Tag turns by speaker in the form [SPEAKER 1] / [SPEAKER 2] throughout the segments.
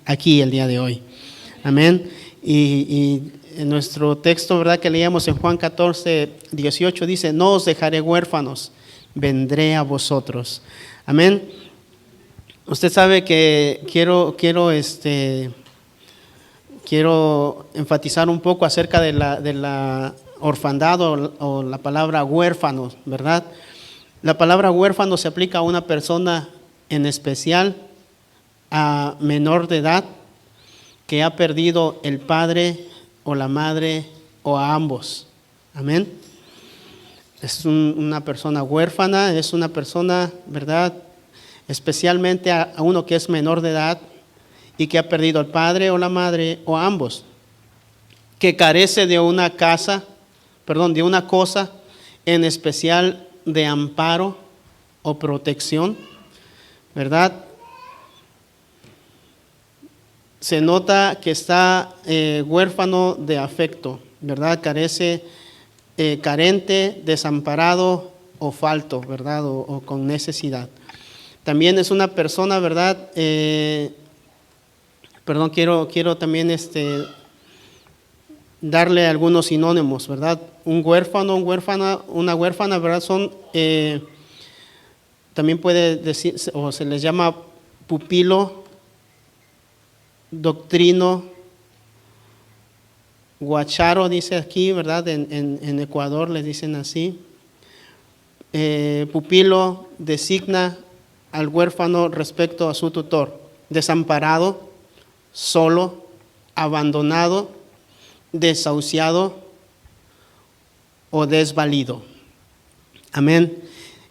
[SPEAKER 1] aquí el día de hoy. Amén. Y en nuestro texto, ¿verdad?, que leíamos en Juan 14:18 dice: no os dejaré huérfanos, vendré a vosotros. Amén. Usted sabe que quiero enfatizar un poco acerca de la orfandad o la palabra huérfano, ¿verdad? La palabra huérfano se aplica a una persona en especial, a menor de edad, que ha perdido el padre o la madre o a ambos. Amén. Es una persona huérfana, es una persona, ¿verdad?, especialmente a uno que es menor de edad y que ha perdido al padre o la madre o a ambos, que carece de una cosa en especial de amparo o protección, ¿verdad? Se nota que está huérfano de afecto, ¿verdad? Carente, desamparado o falto, ¿verdad? O con necesidad. También es una persona, ¿verdad? Quiero también darle algunos sinónimos, ¿verdad? Un huérfano, una huérfana, ¿verdad? También puede decir, o se les llama pupilo, doctrino, guacharo, dice aquí, ¿verdad? En Ecuador les dicen así. Pupilo designa al huérfano respecto a su tutor, desamparado, solo, abandonado, desahuciado o desvalido. Amén.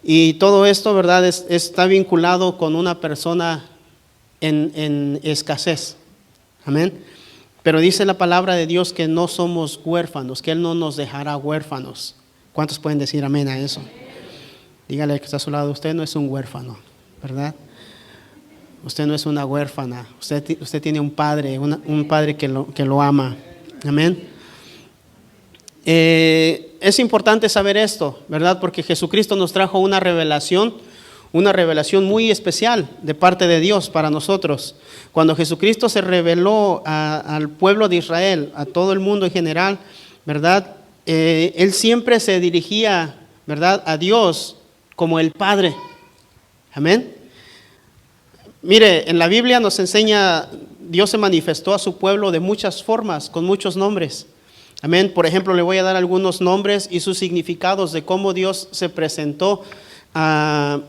[SPEAKER 1] Y todo esto, ¿verdad?, está vinculado con una persona en escasez. Amén. Pero dice la palabra de Dios que no somos huérfanos, que Él no nos dejará huérfanos. ¿Cuántos pueden decir amén a eso? Dígale que está a su lado: usted no es un huérfano, ¿verdad? Usted no es una huérfana. Usted tiene un padre, un padre que lo ama. Amén. Es importante saber esto, ¿verdad? Porque Jesucristo nos trajo una revelación muy especial de parte de Dios para nosotros. Cuando Jesucristo se reveló al pueblo de Israel, a todo el mundo en general, ¿verdad? Él siempre se dirigía, ¿verdad?, a Dios como el Padre. Amén. Mire, en la Biblia nos enseña, Dios se manifestó a su pueblo de muchas formas, con muchos nombres. Amén. Por ejemplo, le voy a dar algunos nombres y sus significados de cómo Dios se presentó al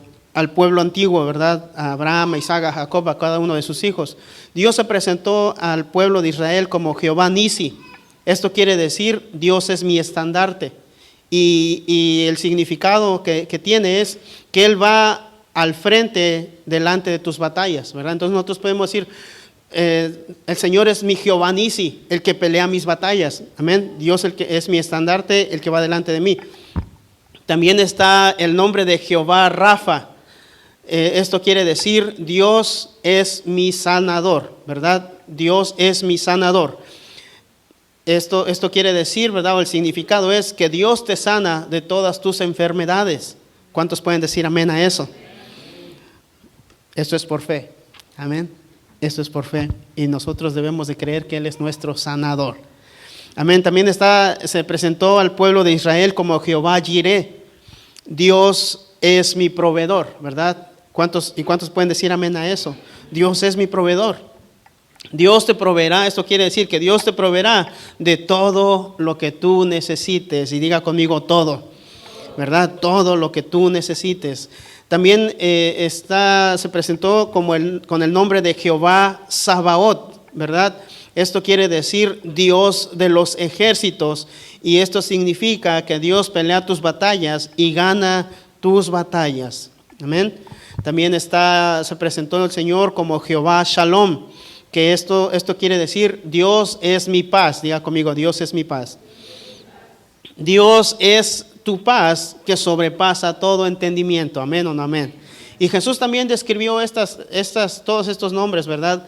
[SPEAKER 1] pueblo antiguo, ¿verdad? A Abraham, a Isaac, a Jacob, a cada uno de sus hijos. Dios se presentó al pueblo de Israel como Jehová Nisi. Esto quiere decir: Dios es mi estandarte. Y el significado que tiene es que Él va al frente delante de tus batallas, ¿verdad? Entonces nosotros podemos decir: el Señor es mi Jehová Nisi, el que pelea mis batallas. Amén. Dios el que es mi estandarte, el que va delante de mí. También está el nombre de Jehová Rafa. Esto quiere decir: Dios es mi sanador, ¿verdad? Dios es mi sanador. Esto quiere decir, ¿verdad? O el significado es que Dios te sana de todas tus enfermedades. ¿Cuántos pueden decir amén a eso? Esto es por fe. Amén. Esto es por fe. Y nosotros debemos de creer que Él es nuestro sanador. Amén. También se presentó al pueblo de Israel como Jehová Jireh. Dios es mi proveedor, ¿verdad? ¿Cuántos pueden decir amén a eso? Dios es mi proveedor. Dios te proveerá. Esto quiere decir que Dios te proveerá de todo lo que tú necesites. Y diga conmigo: todo, ¿verdad? Todo lo que tú necesites. También se presentó con el nombre de Jehová Sabaoth, ¿verdad? Esto quiere decir Dios de los ejércitos. Y esto significa que Dios pelea tus batallas y gana tus batallas. Amén. También se presentó el Señor como Jehová Shalom, que esto quiere decir Dios es mi paz. Diga conmigo: Dios es mi paz. Dios es tu paz que sobrepasa todo entendimiento. Amén o no amén. Y Jesús también describió todos estos nombres, ¿verdad?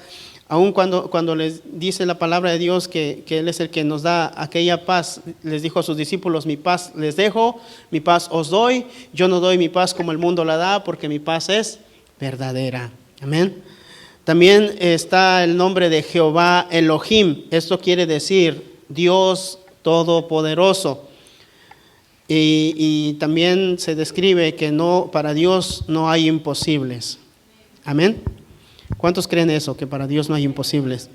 [SPEAKER 1] Aun cuando les dice la palabra de Dios que Él es el que nos da aquella paz, les dijo a sus discípulos: mi paz les dejo, mi paz os doy. Yo no doy mi paz como el mundo la da, porque mi paz es verdadera. Amén. También está el nombre de Jehová Elohim. Esto quiere decir Dios Todopoderoso. Y también se describe que para Dios no hay imposibles. Amén. ¿Cuántos creen eso? Que para Dios no hay imposibles.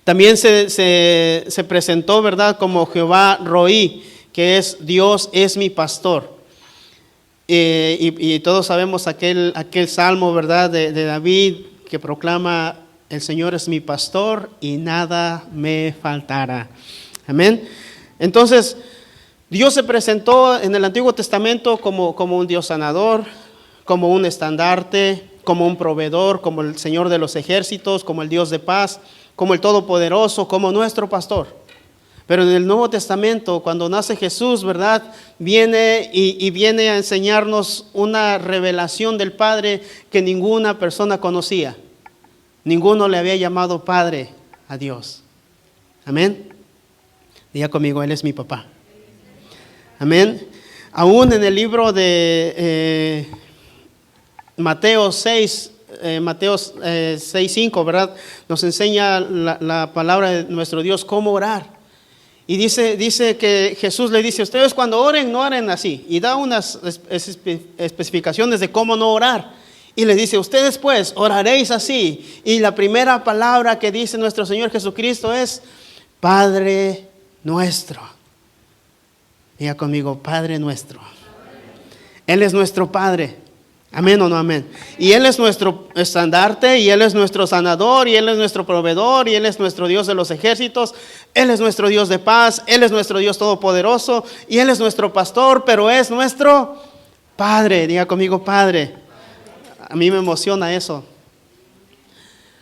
[SPEAKER 1] También se presentó, ¿verdad? Como Jehová Roí, que es Dios es mi pastor. Y todos sabemos aquel salmo, ¿verdad? De David, que proclama: el Señor es mi pastor y nada me faltará. Amén. Entonces, Dios se presentó en el Antiguo Testamento como un Dios sanador, como un estandarte, como un proveedor, como el Señor de los ejércitos, como el Dios de paz, como el Todopoderoso, como nuestro pastor. Pero en el Nuevo Testamento, cuando nace Jesús, ¿verdad? Viene viene a enseñarnos una revelación del Padre que ninguna persona conocía. Ninguno le había llamado Padre a Dios. Amén. Diga conmigo: Él es mi papá. Amén. Aún en el libro de Mateo 6:5, ¿verdad? Nos enseña la palabra de nuestro Dios cómo orar. Y dice que Jesús le dice: ustedes cuando oren, no oren así. Y da unas especificaciones de cómo no orar. Y le dice: ustedes pues oraréis así. Y la primera palabra que dice nuestro Señor Jesucristo es: Padre nuestro. Diga conmigo: Padre nuestro. Él es nuestro Padre. Amén o no amén. Y Él es nuestro estandarte, y Él es nuestro sanador, y Él es nuestro proveedor, y Él es nuestro Dios de los ejércitos. Él es nuestro Dios de paz, Él es nuestro Dios todopoderoso, y Él es nuestro pastor, pero es nuestro Padre. Diga conmigo: Padre. A mí me emociona eso.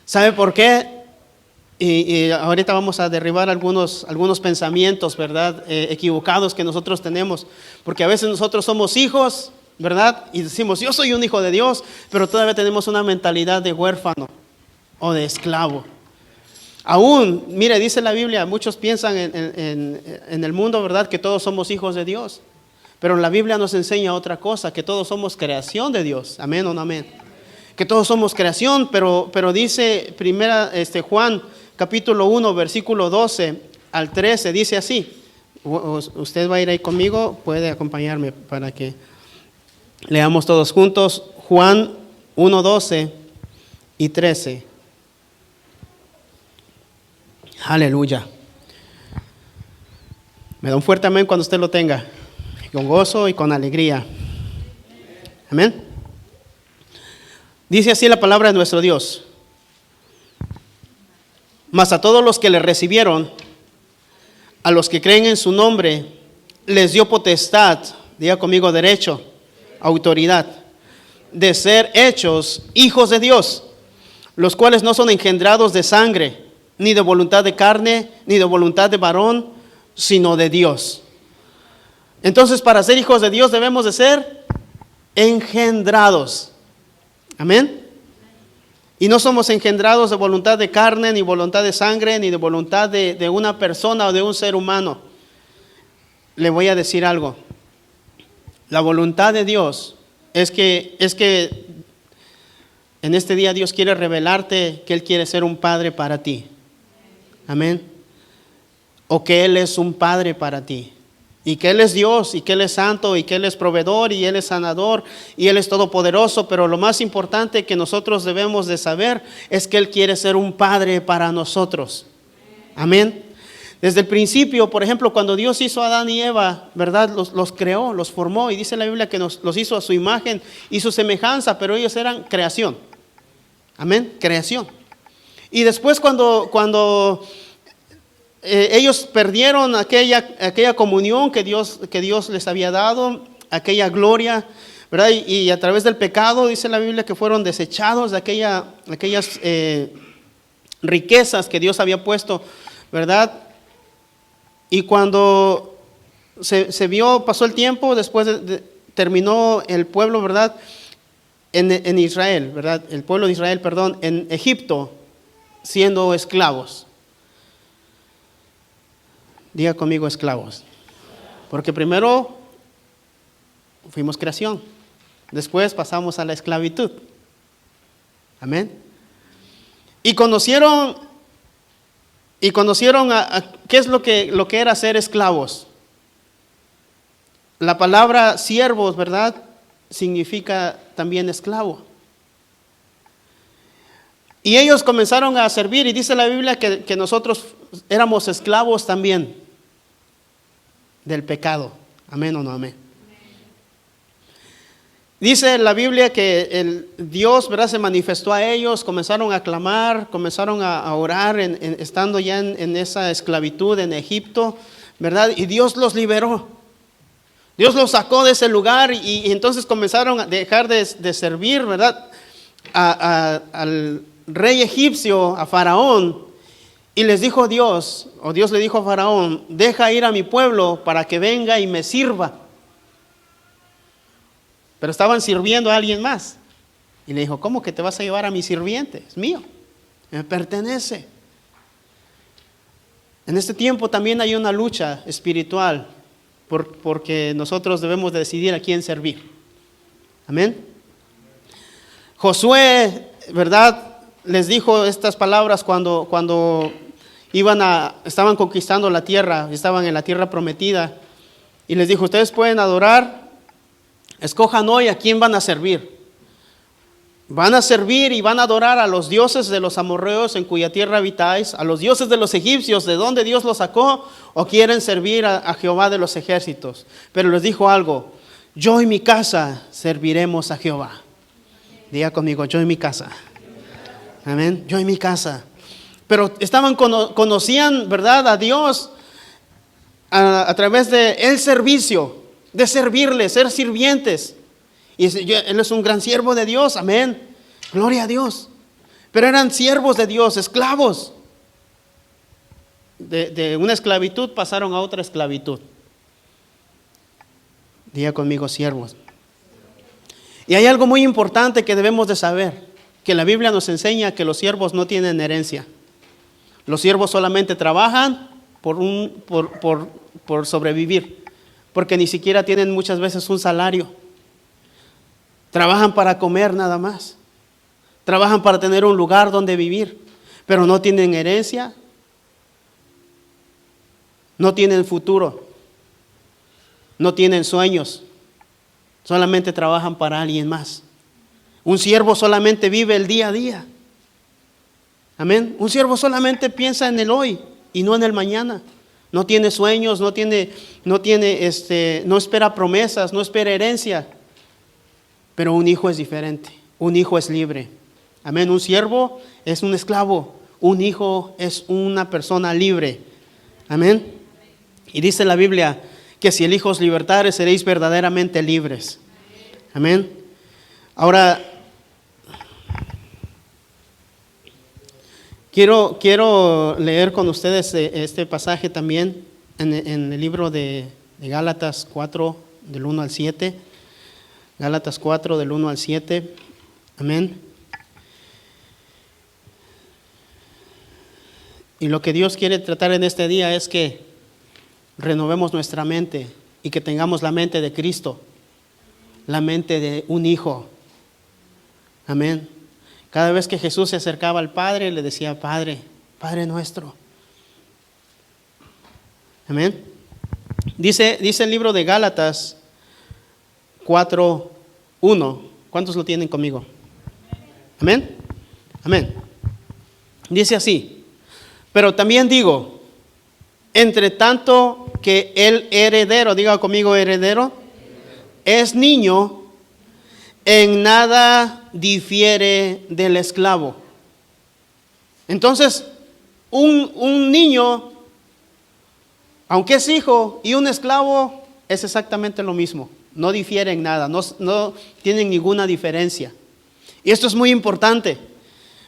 [SPEAKER 1] ¿Sabe por qué? Y ahorita vamos a derribar algunos pensamientos, ¿verdad? Equivocados que nosotros tenemos. Porque a veces nosotros somos hijos, ¿verdad? Y decimos: yo soy un hijo de Dios, pero todavía tenemos una mentalidad de huérfano o de esclavo. Aún, mire, dice la Biblia, muchos piensan en el mundo, ¿verdad? Que todos somos hijos de Dios. Pero la Biblia nos enseña otra cosa: que todos somos creación de Dios. Amén o no amén. Que todos somos creación, pero dice Juan capítulo 1, versículo 12 al 13, dice así. Usted va a ir ahí conmigo, puede acompañarme para que leamos todos juntos. Juan 1, 12 y 13. Aleluya. Me da un fuerte amén cuando usted lo tenga, con gozo y con alegría. Amén. Dice así la palabra de nuestro Dios: mas a todos los que le recibieron, a los que creen en su nombre, les dio potestad, diga conmigo: derecho, autoridad, de ser hechos hijos de Dios, los cuales no son engendrados de sangre, ni de voluntad de carne, ni de voluntad de varón, sino de Dios. Entonces, para ser hijos de Dios debemos de ser engendrados. Amén. Y no somos engendrados de voluntad de carne, ni voluntad de sangre, ni de voluntad de una persona o de un ser humano. Le voy a decir algo. La voluntad de Dios es que en este día Dios quiere revelarte que Él quiere ser un padre para ti. Amén. O que Él es un padre para ti. Y que Él es Dios, y que Él es santo, y que Él es proveedor, y Él es sanador, y Él es todopoderoso. Pero lo más importante que nosotros debemos de saber es que Él quiere ser un padre para nosotros. Amén. Desde el principio, por ejemplo, cuando Dios hizo a Adán y Eva, ¿verdad? Los creó, los formó, y dice la Biblia que los hizo a su imagen y su semejanza, pero ellos eran creación. Amén, creación. Y después cuando ellos perdieron aquella comunión que Dios les había dado, aquella gloria, ¿verdad? Y a través del pecado, dice la Biblia, que fueron desechados de aquellas riquezas que Dios había puesto, ¿verdad? Y cuando pasó el tiempo, después terminó el pueblo, ¿verdad? En Israel, ¿verdad? El pueblo de Israel, perdón, en Egipto, siendo esclavos. Diga conmigo: esclavos. Porque primero fuimos creación, después pasamos a la esclavitud. Amén. Y conocieron qué es lo que era ser esclavos. La palabra siervos, ¿verdad?, significa también esclavo. Y ellos comenzaron a servir, y dice la Biblia que nosotros éramos esclavos también del pecado. ¿Amén o no amén? Dice la Biblia que el Dios, ¿verdad?, se manifestó a ellos, comenzaron a clamar, comenzaron a orar, estando ya en esa esclavitud en Egipto, ¿verdad? Y Dios los liberó. Dios los sacó de ese lugar y entonces comenzaron a dejar de servir, ¿verdad?, al rey egipcio, a Faraón. Y les dijo Dios, o Dios le dijo a Faraón: deja ir a mi pueblo para que venga y me sirva. Pero estaban sirviendo a alguien más. Y le dijo: ¿cómo que te vas a llevar a mi sirviente? Es mío, me pertenece. En este tiempo también hay una lucha espiritual, porque nosotros debemos decidir a quién servir. Amén. Josué, ¿verdad?, les dijo estas palabras cuando estaban conquistando la tierra, estaban en la tierra prometida. Y les dijo: ustedes pueden adorar, escojan hoy a quién van a servir. Van a servir y van a adorar a los dioses de los amorreos en cuya tierra habitáis, a los dioses de los egipcios de donde Dios los sacó, o quieren servir a Jehová de los ejércitos. Pero les dijo algo: yo y mi casa serviremos a Jehová. Diga conmigo: yo y mi casa. Amén. Yo y mi casa. Pero conocían, ¿verdad?, a Dios a través de el servicio, de servirle, ser sirvientes. Y él es un gran siervo de Dios, amén, gloria a Dios. Pero eran siervos de Dios, esclavos. De una esclavitud pasaron a otra esclavitud. Diga conmigo: siervos. Y hay algo muy importante que debemos de saber, que la Biblia nos enseña que los siervos no tienen herencia. Los siervos solamente trabajan por sobrevivir, porque ni siquiera tienen muchas veces un salario. Trabajan para comer nada más. Trabajan para tener un lugar donde vivir, pero no tienen herencia, no tienen futuro, no tienen sueños. Solamente trabajan para alguien más. Un siervo solamente vive el día a día. Amén. Un siervo solamente piensa en el hoy y no en el mañana. No tiene sueños, no espera promesas, no espera herencia. Pero un hijo es diferente. Un hijo es libre. Amén. Un siervo es un esclavo. Un hijo es una persona libre. Amén. Y dice la Biblia que si el Hijo os libertare, seréis verdaderamente libres. Amén. Ahora, quiero leer con ustedes este pasaje también en el libro de Gálatas 4, del 1 al 7. Gálatas 4, del 1 al 7. Amén. Y lo que Dios quiere tratar en este día es que renovemos nuestra mente y que tengamos la mente de Cristo, la mente de un hijo. Amén. Cada vez que Jesús se acercaba al Padre, le decía: Padre, Padre nuestro. Amén. Dice el libro de Gálatas 4:1. ¿Cuántos lo tienen conmigo? Amén. Amén. Dice así: pero también digo, entre tanto que el heredero, diga conmigo heredero, es niño, en nada difiere del esclavo. Entonces, un niño, aunque es hijo, y un esclavo es exactamente lo mismo. No difiere en nada, no tienen ninguna diferencia. Y esto es muy importante,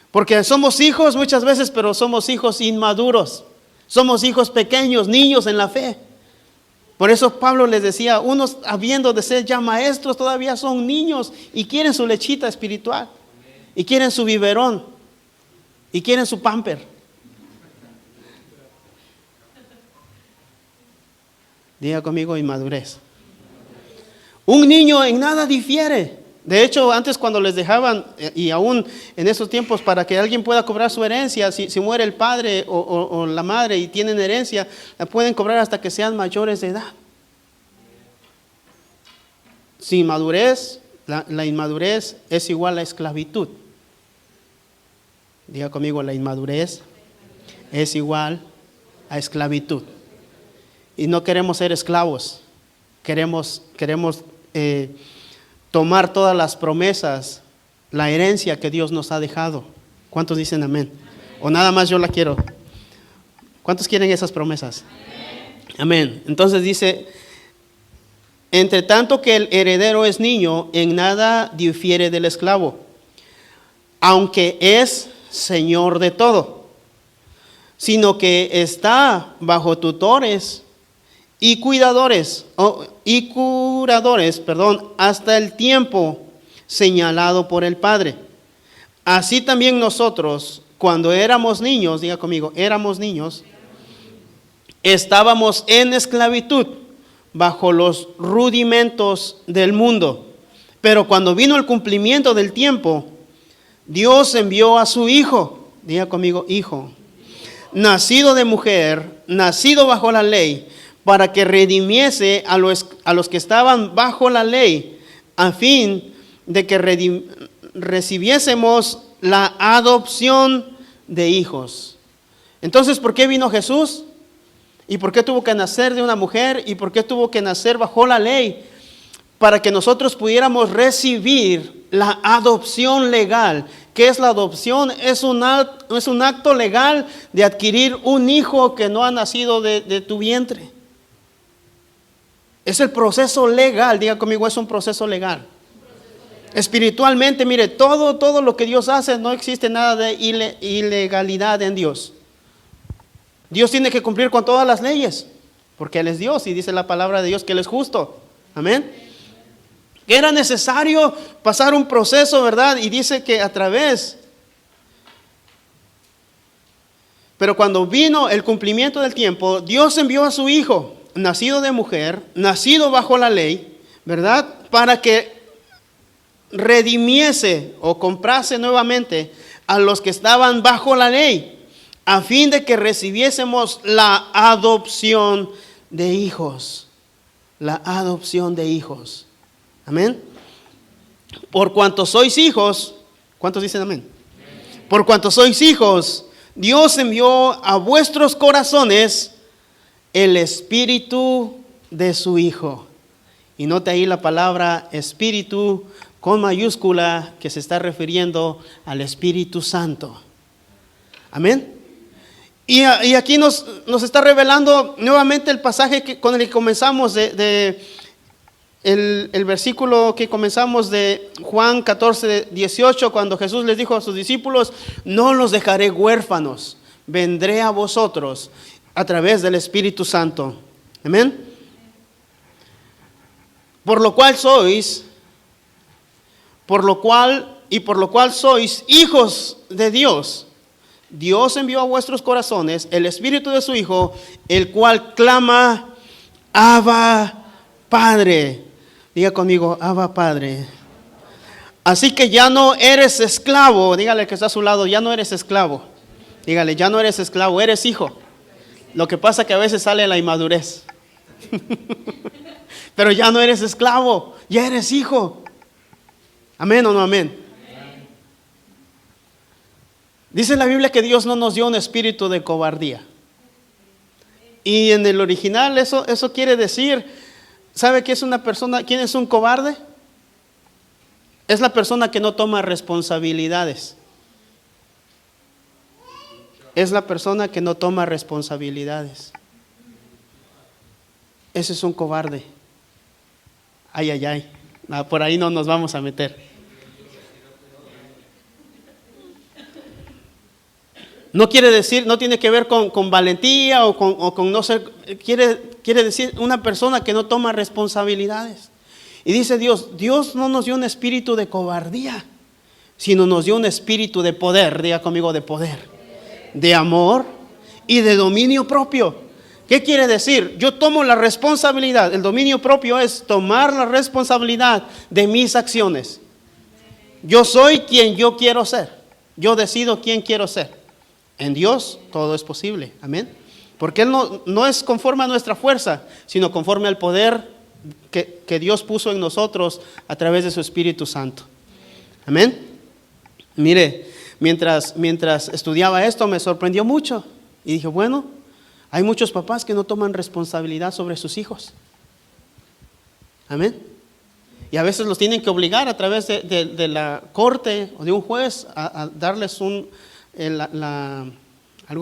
[SPEAKER 1] porque somos hijos muchas veces, pero somos hijos inmaduros. Somos hijos pequeños, niños en la fe. Por eso Pablo les decía, unos habiendo de ser ya maestros todavía son niños y quieren su lechita espiritual, y quieren su biberón, y quieren su pamper. Diga conmigo: inmadurez. Un niño en nada difiere De hecho, antes cuando les dejaban, y aún en esos tiempos, para que alguien pueda cobrar su herencia, si muere el padre o la madre y tienen herencia, la pueden cobrar hasta que sean mayores de edad. Sin madurez, la inmadurez es igual a esclavitud. Diga conmigo, la inmadurez es igual a esclavitud. Y no queremos ser esclavos, queremos tomar todas las promesas, la herencia que Dios nos ha dejado. ¿Cuántos dicen amén? O nada más yo la quiero. ¿Cuántos quieren esas promesas? Amén. Entonces dice, entre tanto que el heredero es niño, en nada difiere del esclavo, aunque es señor de todo, sino que está bajo tutores y curadores, hasta el tiempo señalado por el Padre. Así también nosotros, cuando éramos niños, diga conmigo, éramos niños, estábamos en esclavitud bajo los rudimentos del mundo. Pero cuando vino el cumplimiento del tiempo, Dios envió a su Hijo, diga conmigo, Hijo, nacido de mujer, nacido bajo la ley, para que redimiese a los que estaban bajo la ley, a fin de que recibiésemos la adopción de hijos. Entonces, ¿por qué vino Jesús? ¿Y por qué tuvo que nacer de una mujer? ¿Y por qué tuvo que nacer bajo la ley? Para que nosotros pudiéramos recibir la adopción legal. ¿Qué es la adopción? Es un acto legal de adquirir un hijo que no ha nacido de tu vientre. Es el proceso legal, diga conmigo, es un proceso legal. Espiritualmente, mire, todo lo que Dios hace, no existe nada de ilegalidad en Dios. Dios tiene que cumplir con todas las leyes, porque Él es Dios y dice la palabra de Dios que Él es justo. Amén. Era necesario pasar un proceso, ¿verdad? Y dice que a través. Pero cuando vino el cumplimiento del tiempo, Dios envió a su Hijo, nacido de mujer, nacido bajo la ley, ¿verdad? Para que redimiese o comprase nuevamente a los que estaban bajo la ley, a fin de que recibiésemos la adopción de hijos. La adopción de hijos. Amén. Por cuanto sois hijos, ¿cuántos dicen amén? Por cuanto sois hijos, Dios envió a vuestros corazones el espíritu de su Hijo. Y note ahí la palabra espíritu con mayúscula, que se está refiriendo al Espíritu Santo. Amén. Y aquí nos está revelando nuevamente el pasaje con el que comenzamos el versículo que comenzamos de Juan 14, 18, cuando Jesús les dijo a sus discípulos: no los dejaré huérfanos, vendré a vosotros a través del Espíritu Santo. Amén. Por lo cual sois hijos de Dios. Dios envió a vuestros corazones el Espíritu de su Hijo, el cual clama: Abba, Padre. Diga conmigo: Abba, Padre. Así que ya no eres esclavo. Dígale que está a su lado: ya no eres esclavo. Dígale: ya no eres esclavo, eres hijo. Lo que pasa es que a veces sale la inmadurez. Pero ya no eres esclavo, ya eres hijo. ¿Amén o no amén? Dice la Biblia que Dios no nos dio un espíritu de cobardía. Y en el original eso quiere decir, ¿sabe qué es una persona? ¿Quién es un cobarde? Es la persona que no toma responsabilidades. Es la persona que no toma responsabilidades. Ese es un cobarde. Ay, ay, ay. Por ahí no nos vamos a meter. No quiere decir, no tiene que ver con valentía o con no ser, quiere decir una persona que no toma responsabilidades. Y dice Dios no nos dio un espíritu de cobardía, sino nos dio un espíritu de poder. Diga conmigo: de poder, de amor y de dominio propio. ¿Qué quiere decir? Yo tomo la responsabilidad. El dominio propio es tomar la responsabilidad de mis acciones. Yo soy quien yo quiero ser. Yo decido quién quiero ser. En Dios todo es posible. Amén. Porque Él no es conforme a nuestra fuerza, sino conforme al poder que Dios puso en nosotros a través de su Espíritu Santo. Amén. Mire, mientras estudiaba esto me sorprendió mucho. Y dije, bueno, hay muchos papás que no toman responsabilidad sobre sus hijos. Amén. Y a veces los tienen que obligar a través de la corte o de un juez a darles algo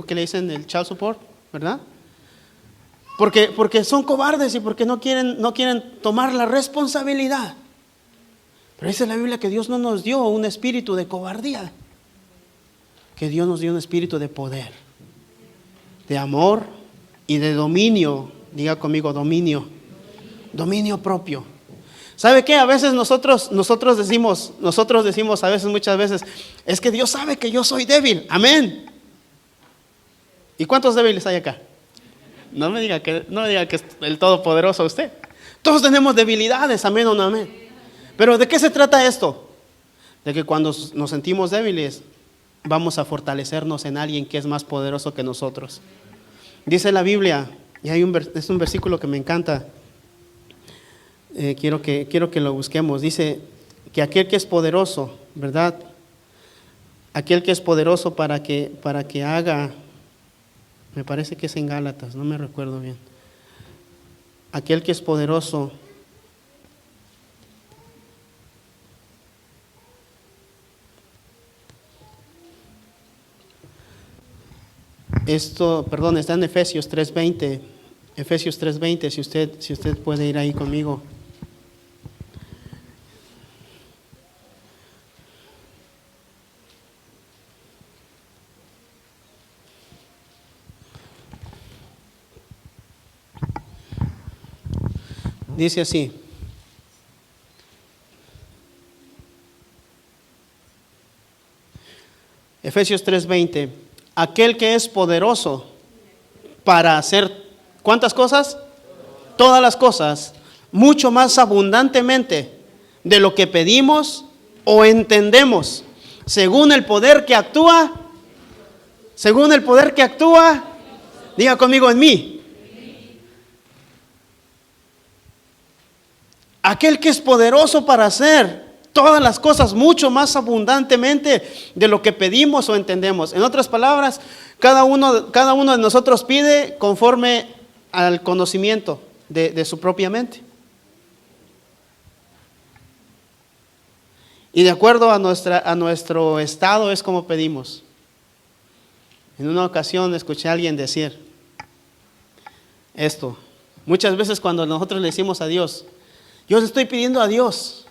[SPEAKER 1] que le dicen el child support, ¿verdad? Porque son cobardes y porque no quieren tomar la responsabilidad. Pero dice la Biblia que Dios no nos dio un espíritu de cobardía, que Dios nos dio un espíritu de poder, de amor y de dominio. Diga conmigo, dominio propio. ¿Sabe qué? A veces nosotros decimos a veces, muchas veces, es que Dios sabe que yo soy débil. Amén. ¿Y cuántos débiles hay acá? No me diga que es el todopoderoso usted. Todos tenemos debilidades, amén o no amén. Pero ¿de qué se trata esto? De que cuando nos sentimos débiles, vamos a fortalecernos en alguien que es más poderoso que nosotros. Dice la Biblia, y es un versículo que me encanta. Quiero que lo busquemos. Dice que aquel que es poderoso, ¿verdad? Aquel que es poderoso para que haga, me parece que es en Gálatas, no me recuerdo bien. Aquel que es poderoso está en Efesios 3:20. Efesios 3:20, si usted puede ir ahí conmigo. Dice así: Efesios 3:20, aquel que es poderoso para hacer, ¿cuántas cosas? Todas las cosas, mucho más abundantemente de lo que pedimos o entendemos, según el poder que actúa, diga conmigo, en mí. Aquel que es poderoso para hacer todas las cosas mucho más abundantemente de lo que pedimos o entendemos. En otras palabras, cada uno de nosotros pide conforme al conocimiento de su propia mente. Y de acuerdo a nuestro estado es como pedimos. En una ocasión escuché a alguien decir esto. Muchas veces cuando nosotros le decimos a Dios, yo le estoy pidiendo a Dios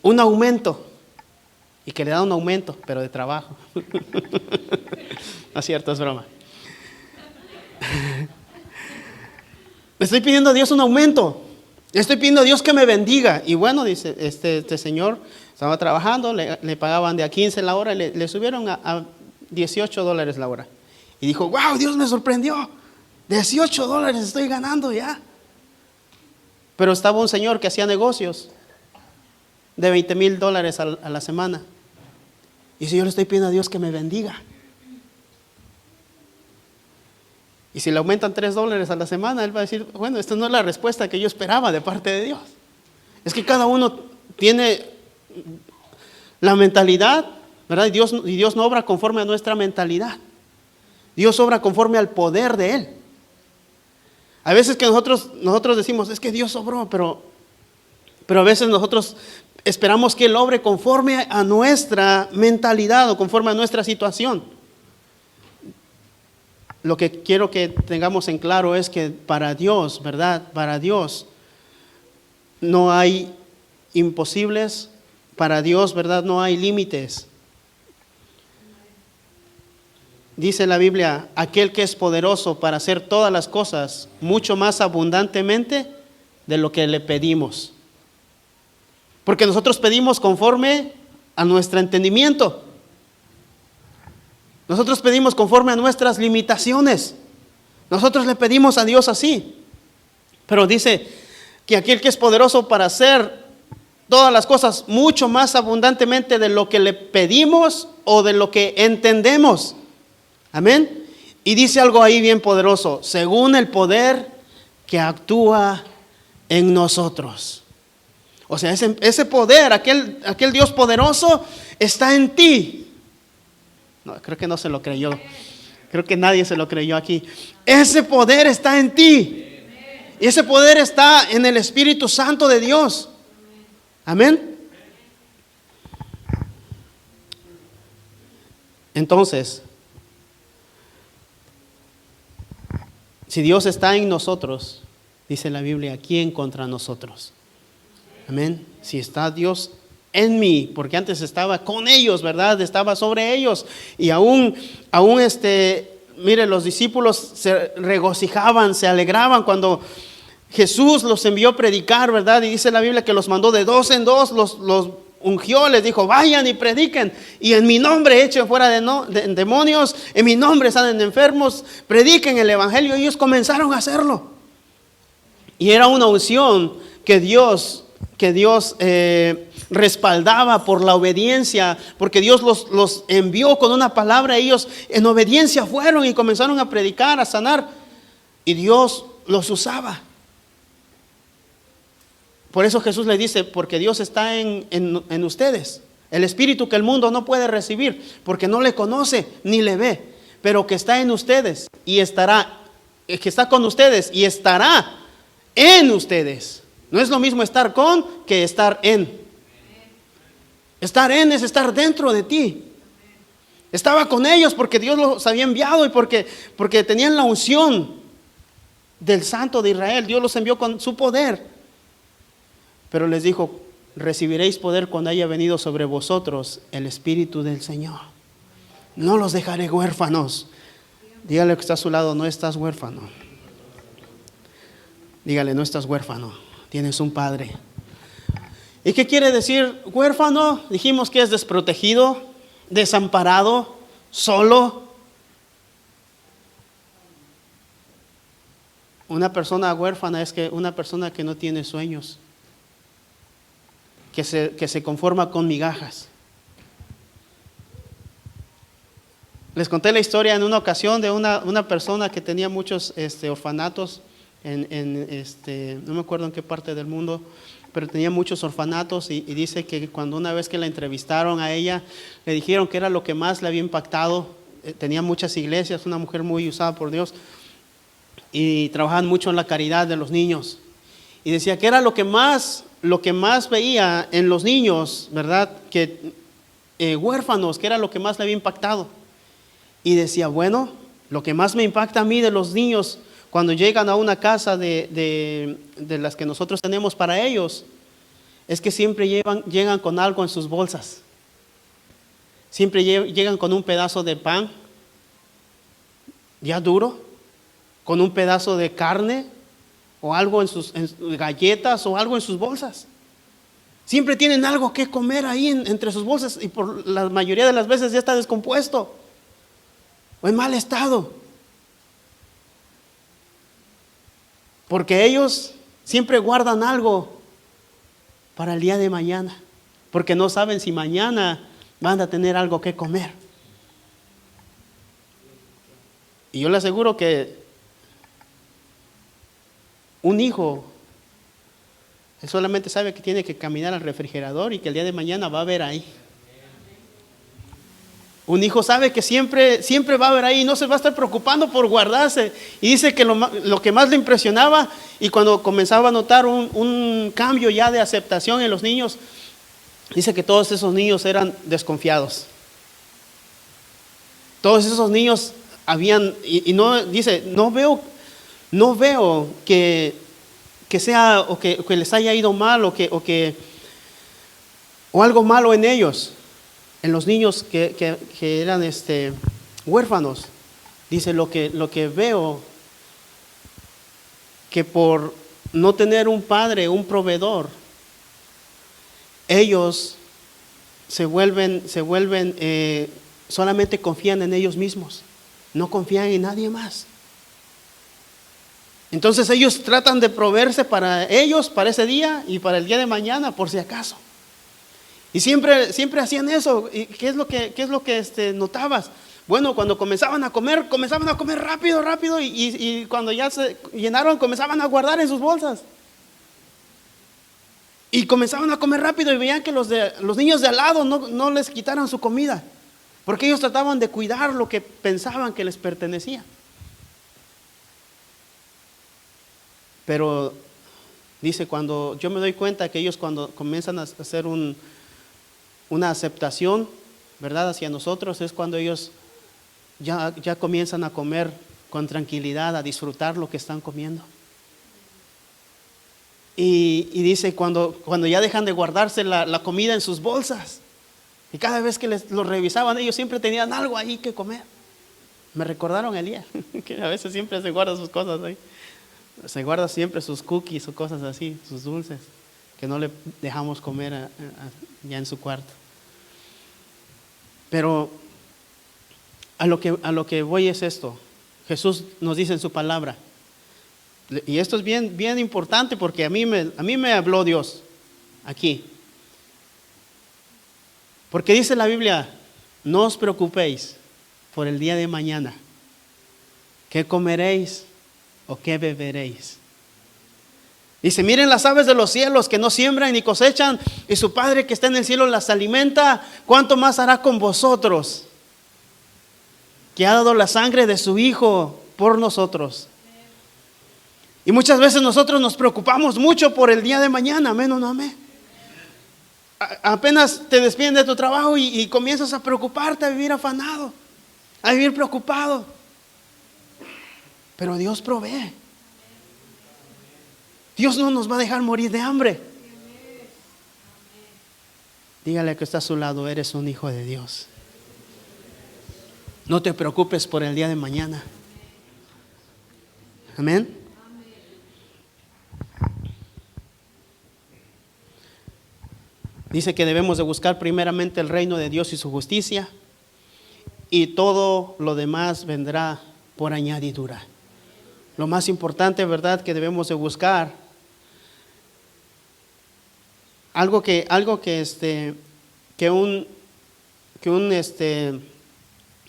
[SPEAKER 1] un aumento, y que le da un aumento, pero de trabajo. No es cierto, es broma. Le estoy pidiendo a Dios un aumento, le estoy pidiendo a Dios que me bendiga. Y bueno, dice, este señor estaba trabajando, le pagaban de a 15 la hora, y le subieron a $18 la hora. Y dijo, wow, Dios me sorprendió. $18 estoy ganando ya. Pero estaba un señor que hacía negocios de $20,000 a la semana. Y si yo le estoy pidiendo a Dios que me bendiga. Y si le aumentan $3 a la semana, él va a decir, bueno, esta no es la respuesta que yo esperaba de parte de Dios. Es que cada uno tiene la mentalidad, ¿verdad? Y Dios no obra conforme a nuestra mentalidad. Dios obra conforme al poder de Él. A veces que nosotros decimos, es que Dios obró, pero a veces nosotros esperamos que Él obre conforme a nuestra mentalidad o conforme a nuestra situación. Lo que quiero que tengamos en claro es que para Dios, ¿verdad? Para Dios no hay imposibles, para Dios, ¿verdad? No hay límites. Dice la Biblia, aquel que es poderoso para hacer todas las cosas mucho más abundantemente de lo que le pedimos. Porque nosotros pedimos conforme a nuestro entendimiento. Nosotros pedimos conforme a nuestras limitaciones. Nosotros le pedimos a Dios así. Pero dice, que aquel que es poderoso para hacer todas las cosas mucho más abundantemente de lo que le pedimos o de lo que entendemos. Amén. Y dice algo ahí bien poderoso, según el poder que actúa en nosotros. O sea, ese poder, aquel Dios poderoso está en ti. No, creo que no se lo creyó. Creo que nadie se lo creyó aquí. Ese poder está en ti. Y ese poder está en el Espíritu Santo de Dios. Amén. Entonces, si Dios está en nosotros, dice la Biblia, ¿quién contra nosotros? Amén. Si está Dios en mí, porque antes estaba con ellos, ¿verdad? Estaba sobre ellos. Y aún mire, los discípulos se regocijaban, se alegraban cuando Jesús los envió a predicar, ¿verdad? Y dice la Biblia que los mandó de dos en dos, los ungió, les dijo, vayan y prediquen, y en mi nombre echen fuera de demonios, en mi nombre sanen enfermos, prediquen el evangelio. Y ellos comenzaron a hacerlo. Y era una unción que Dios respaldaba por la obediencia, porque Dios los envió con una palabra. Ellos en obediencia fueron y comenzaron a predicar, a sanar, y Dios los usaba. Por eso Jesús le dice, porque Dios está en ustedes, el Espíritu que el mundo no puede recibir, porque no le conoce ni le ve, pero que está en ustedes y estará, que está con ustedes y estará en ustedes. No es lo mismo estar con que estar en. Estar en es estar dentro de ti. Estaba con ellos porque Dios los había enviado y porque tenían la unción del Santo de Israel. Dios los envió con su poder. Pero les dijo, recibiréis poder cuando haya venido sobre vosotros el Espíritu del Señor. No los dejaré huérfanos. Dígale que está a su lado, no estás huérfano. Dígale, no estás huérfano, tienes un padre. ¿Y qué quiere decir huérfano? Dijimos que es desprotegido, desamparado, solo. Una persona huérfana es una persona que no tiene sueños, que se conforma con migajas. Les conté la historia en una ocasión de una persona que tenía muchos orfanatos no me acuerdo en qué parte del mundo, pero tenía muchos orfanatos y dice que cuando una vez que la entrevistaron a ella, le dijeron que era lo que más le había impactado. Tenía muchas iglesias, una mujer muy usada por Dios y trabajaban mucho en la caridad de los niños. Y decía que era lo que más veía en los niños, ¿verdad? Que huérfanos, que era lo que más le había impactado. Y decía, bueno, lo que más me impacta a mí de los niños cuando llegan a una casa de las que nosotros tenemos para ellos, es que siempre llegan con algo en sus bolsas. Siempre llegan con un pedazo de pan ya duro, con un pedazo de carne o algo en galletas o algo en sus bolsas. Siempre tienen algo que comer ahí entre sus bolsas y por la mayoría de las veces ya está descompuesto o en mal estado. Porque ellos siempre guardan algo para el día de mañana, porque no saben si mañana van a tener algo que comer. Y yo le aseguro que un hijo, él solamente sabe que tiene que caminar al refrigerador y que el día de mañana va a haber ahí. Un hijo sabe que siempre va a haber ahí, no se va a estar preocupando por guardarse. Y dice que lo que más le impresionaba, y cuando comenzaba a notar un cambio ya de aceptación en los niños, dice que todos esos niños eran desconfiados. Todos esos niños no veo que sea o que les haya ido mal o algo malo en ellos. En los niños que eran huérfanos, dice lo que veo, que por no tener un padre, un proveedor, ellos se vuelven solamente confían en ellos mismos, no confían en nadie más. Entonces ellos tratan de proveerse para ellos, para ese día y para el día de mañana, por si acaso. Y siempre hacían eso. ¿Y qué es lo que notabas? Bueno, cuando comenzaban a comer rápido, y cuando ya se llenaron, comenzaban a guardar en sus bolsas. Y comenzaban a comer rápido y veían que los niños de al lado no les quitaran su comida, porque ellos trataban de cuidar lo que pensaban que les pertenecía. Pero dice, cuando yo me doy cuenta que ellos cuando comienzan a hacer una aceptación, ¿verdad?, hacia nosotros, es cuando ellos ya comienzan a comer con tranquilidad, a disfrutar lo que están comiendo. Y dice, cuando ya dejan de guardarse la comida en sus bolsas, y cada vez que lo revisaban, ellos siempre tenían algo ahí que comer. Me recordaron a Elías, que a veces siempre se guarda sus cosas ahí. Se guarda siempre sus cookies o cosas así, sus dulces, que no le dejamos comer ya en su cuarto. Pero a lo que voy es esto. Jesús nos dice en su palabra, y esto es bien, bien importante, porque a mí me habló Dios aquí. Porque dice la Biblia, no os preocupéis por el día de mañana, qué comeréis o qué beberéis. Dice, miren las aves de los cielos, que no siembran ni cosechan, y su Padre que está en el cielo las alimenta. ¿Cuánto más hará con vosotros, que ha dado la sangre de su Hijo por nosotros? Y muchas veces nosotros nos preocupamos mucho por el día de mañana. Amén o no amén. Apenas te despiden de tu trabajo y comienzas a preocuparte, a vivir afanado, a vivir preocupado. Pero Dios provee. Dios no nos va a dejar morir de hambre. Dígale que está a su lado, eres un hijo de Dios. No te preocupes por el día de mañana. Amén. Dice que debemos de buscar primeramente el reino de Dios y su justicia, y todo lo demás vendrá por añadidura. Lo más importante, ¿verdad?, que debemos de buscar, algo que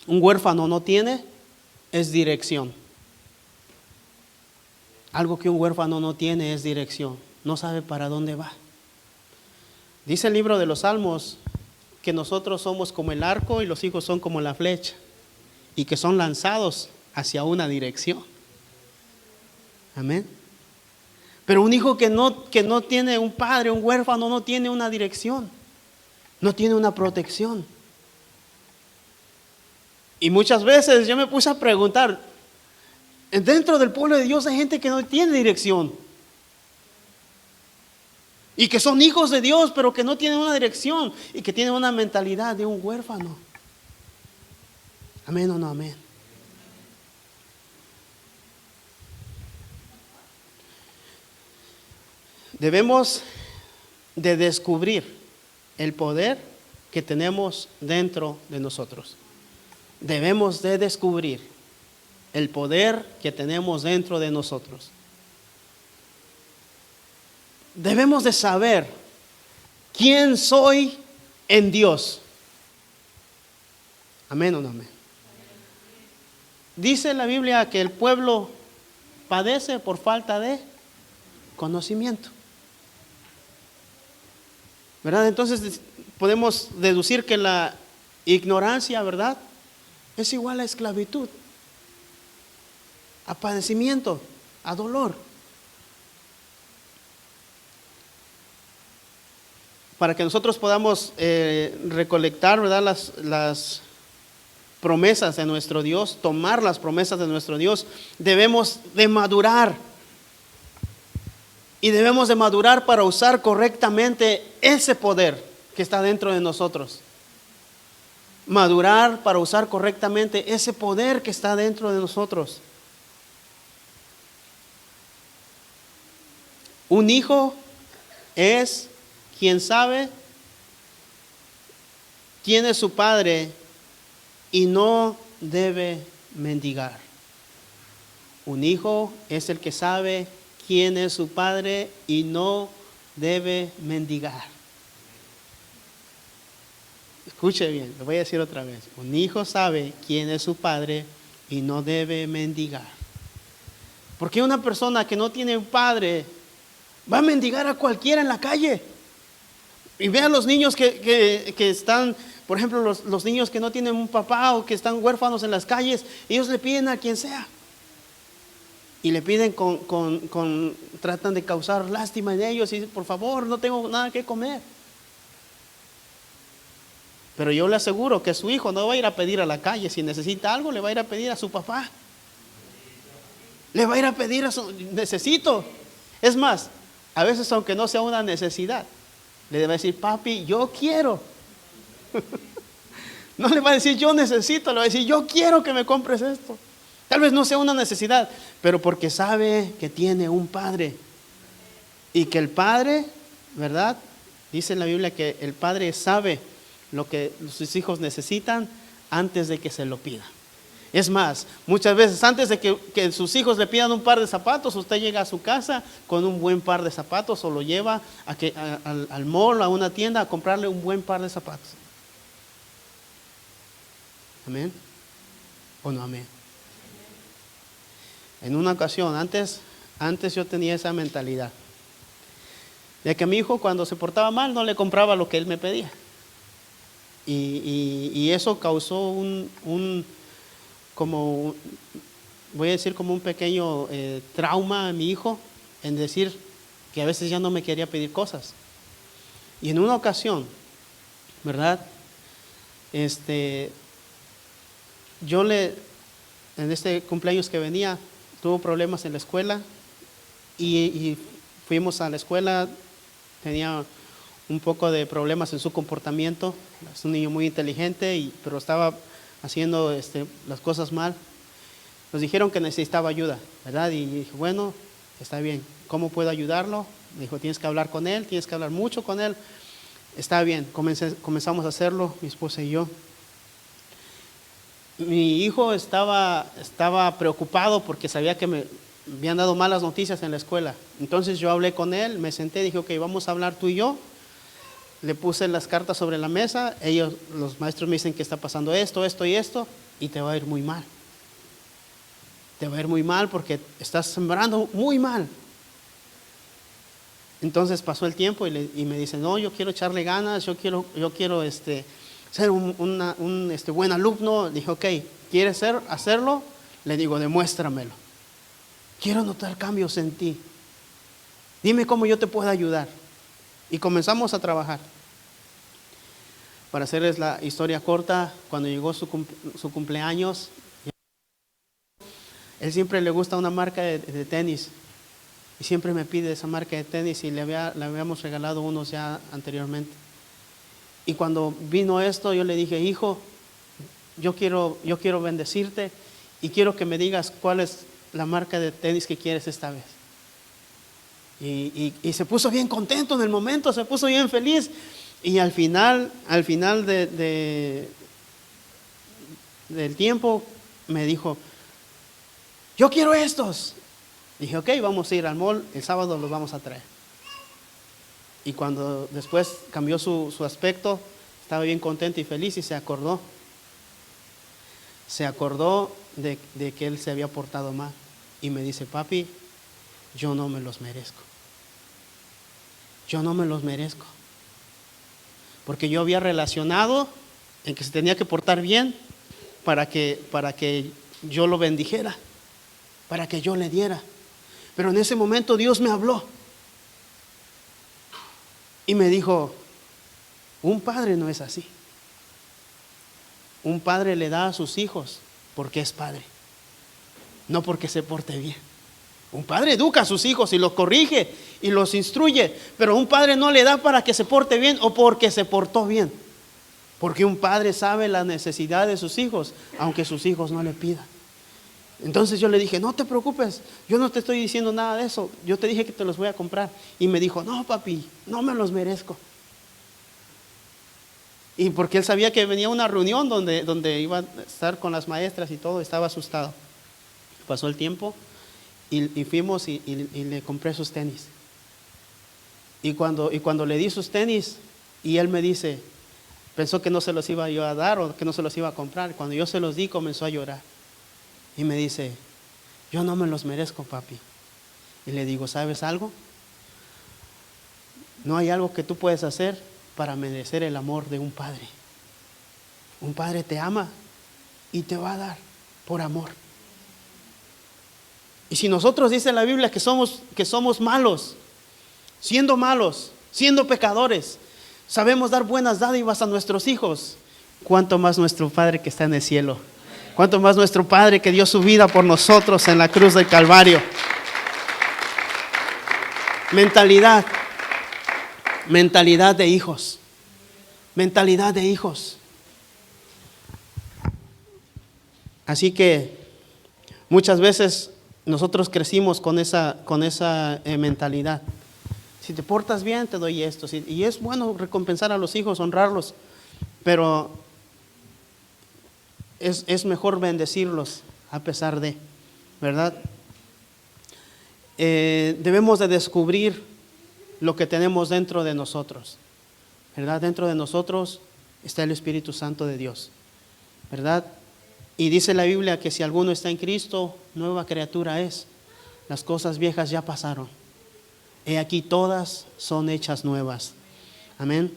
[SPEAKER 1] un huérfano no tiene, es dirección. Algo que un huérfano no tiene es dirección. No sabe para dónde va. Dice el libro de los Salmos que nosotros somos como el arco y los hijos son como la flecha, y que son lanzados hacia una dirección. Amén. Pero un hijo que no tiene un padre, un huérfano, no tiene una dirección, no tiene una protección. Y muchas veces yo me puse a preguntar, dentro del pueblo de Dios hay gente que no tiene dirección, y que son hijos de Dios, pero que no tienen una dirección, y que tienen una mentalidad de un huérfano. Amén o no amén. Debemos de descubrir el poder que tenemos dentro de nosotros. Debemos de descubrir el poder que tenemos dentro de nosotros. Debemos de saber quién soy en Dios. Amén o no amén. Dice la Biblia que el pueblo padece por falta de conocimiento, ¿verdad? Entonces podemos deducir que la ignorancia, ¿verdad?, es igual a esclavitud, a padecimiento, a dolor. Para que nosotros podamos recolectar, ¿verdad?, las promesas de nuestro Dios, tomar las promesas de nuestro Dios, debemos de madurar. Y debemos de madurar para usar correctamente ese poder que está dentro de nosotros. Madurar para usar correctamente ese poder que está dentro de nosotros. Un hijo es quien sabe quién es su padre y no debe mendigar. Un hijo es el que sabe quién es su padre y no debe mendigar. Escuche bien, lo voy a decir otra vez. Un hijo sabe quién es su padre y no debe mendigar. Porque una persona que no tiene un padre va a mendigar a cualquiera en la calle. Y vean los niños que están, por ejemplo, los niños que no tienen un papá o que están huérfanos en las calles, ellos le piden a quien sea. Y le piden tratan de causar lástima en ellos y dicen, por favor, no tengo nada que comer. Pero yo le aseguro que su hijo no va a ir a pedir a la calle. Si necesita algo, le va a ir a pedir a su papá. Le va a ir a pedir necesito. Es más, a veces aunque no sea una necesidad, le va a decir, papi, yo quiero. No le va a decir, yo necesito, le va a decir, yo quiero que me compres esto. Tal vez no sea una necesidad, pero porque sabe que tiene un padre. Y que el padre, ¿verdad? Dice en la Biblia que el padre sabe lo que sus hijos necesitan antes de que se lo pidan. Es más, muchas veces antes de que sus hijos le pidan un par de zapatos, usted llega a su casa con un buen par de zapatos o lo lleva al mall, a una tienda a comprarle un buen par de zapatos. ¿Amén? ¿O no amén? En una ocasión, antes yo tenía esa mentalidad de que a mi hijo cuando se portaba mal no le compraba lo que él me pedía. Y eso causó voy a decir como un pequeño trauma a mi hijo, en decir que a veces ya no me quería pedir cosas. Y en una ocasión, ¿verdad? En este cumpleaños que venía, tuvo problemas en la escuela y fuimos a la escuela, tenía un poco de problemas en su comportamiento. Es un niño muy inteligente, pero estaba haciendo las cosas mal. Nos dijeron que necesitaba ayuda, ¿verdad? Y dije, bueno, está bien, ¿cómo puedo ayudarlo? Me dijo, tienes que hablar con él, tienes que hablar mucho con él. Está bien, comenzamos a hacerlo, mi esposa y yo. Mi hijo estaba preocupado porque sabía que me habían dado malas noticias en la escuela. Entonces yo hablé con él, me senté, dije, ok, vamos a hablar tú y yo. Le puse las cartas sobre la mesa, los maestros me dicen que está pasando esto, esto y esto, y te va a ir muy mal. Te va a ir muy mal porque estás sembrando muy mal. Entonces pasó el tiempo y me dice, no, yo quiero echarle ganas, yo quiero ser un buen alumno. Dije, ok, ¿quieres hacerlo? Le digo, demuéstramelo. Quiero notar cambios en ti. Dime cómo yo te puedo ayudar. Y comenzamos a trabajar. Para hacerles la historia corta, cuando llegó su cumpleaños, él siempre le gusta una marca de tenis. Y siempre me pide esa marca de tenis y le habíamos regalado unos ya anteriormente. Y cuando vino esto, yo le dije, hijo, yo quiero bendecirte y quiero que me digas cuál es la marca de tenis que quieres esta vez. Y se puso bien contento en el momento, se puso bien feliz. Y al final del tiempo me dijo, yo quiero estos. Dije, ok, vamos a ir al mall, el sábado los vamos a traer. Y cuando después cambió su aspecto, estaba bien contento y feliz y se acordó de que él se había portado mal. Y me dice, papi, yo no me los merezco. Yo no me los merezco. Porque yo había relacionado en que se tenía que portar bien para que yo lo bendijera, para que yo le diera. Pero en ese momento Dios me habló y me dijo, un padre no es así. Un padre le da a sus hijos porque es padre, no porque se porte bien. Un padre educa a sus hijos y los corrige y los instruye, pero un padre no le da para que se porte bien o porque se portó bien. Porque un padre sabe la necesidad de sus hijos, aunque sus hijos no le pidan. Entonces yo le dije, no te preocupes, yo no te estoy diciendo nada de eso, yo te dije que te los voy a comprar. Y me dijo, no papi, no me los merezco. Y porque él sabía que venía una reunión donde iba a estar con las maestras y todo, estaba asustado. Pasó el tiempo, y fuimos y le compré sus tenis. Y cuando le di sus tenis, y él me dice, pensó que no se los iba yo a dar o que no se los iba a comprar. Cuando yo se los di, comenzó a llorar. Y me dice, yo no me los merezco, papi. Y le digo, ¿sabes algo? No hay algo que tú puedes hacer para merecer el amor de un padre. Un padre te ama y te va a dar por amor. Y si nosotros, dice la Biblia, que somos malos, siendo pecadores, sabemos dar buenas dádivas a nuestros hijos, ¿cuánto más nuestro Padre que está en el cielo? ¿Cuánto más nuestro Padre que dio su vida por nosotros en la cruz del Calvario? Mentalidad de hijos. Mentalidad de hijos. Así que muchas veces nosotros crecimos con esa mentalidad. Si te portas bien, te doy esto. Y es bueno recompensar a los hijos, honrarlos, pero es mejor bendecirlos a pesar de, ¿verdad? Debemos de descubrir lo que tenemos dentro de nosotros, ¿verdad? Dentro de nosotros está el Espíritu Santo de Dios, ¿verdad? Y dice la Biblia que si alguno está en Cristo, nueva criatura es. Las cosas viejas ya pasaron. He aquí todas son hechas nuevas. Amén.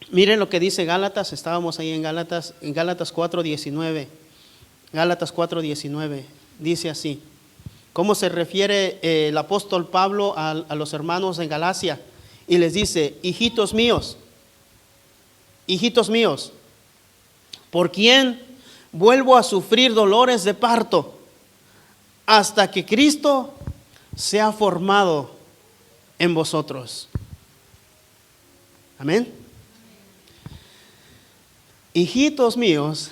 [SPEAKER 1] Miren lo que dice Gálatas, estábamos ahí en Gálatas 4:19. Gálatas 4:19 dice así. ¿Cómo se refiere el apóstol Pablo a los hermanos en Galacia? Y les dice, hijitos míos, ¿por quién vuelvo a sufrir dolores de parto hasta que Cristo sea formado en vosotros? Amén. Hijitos míos,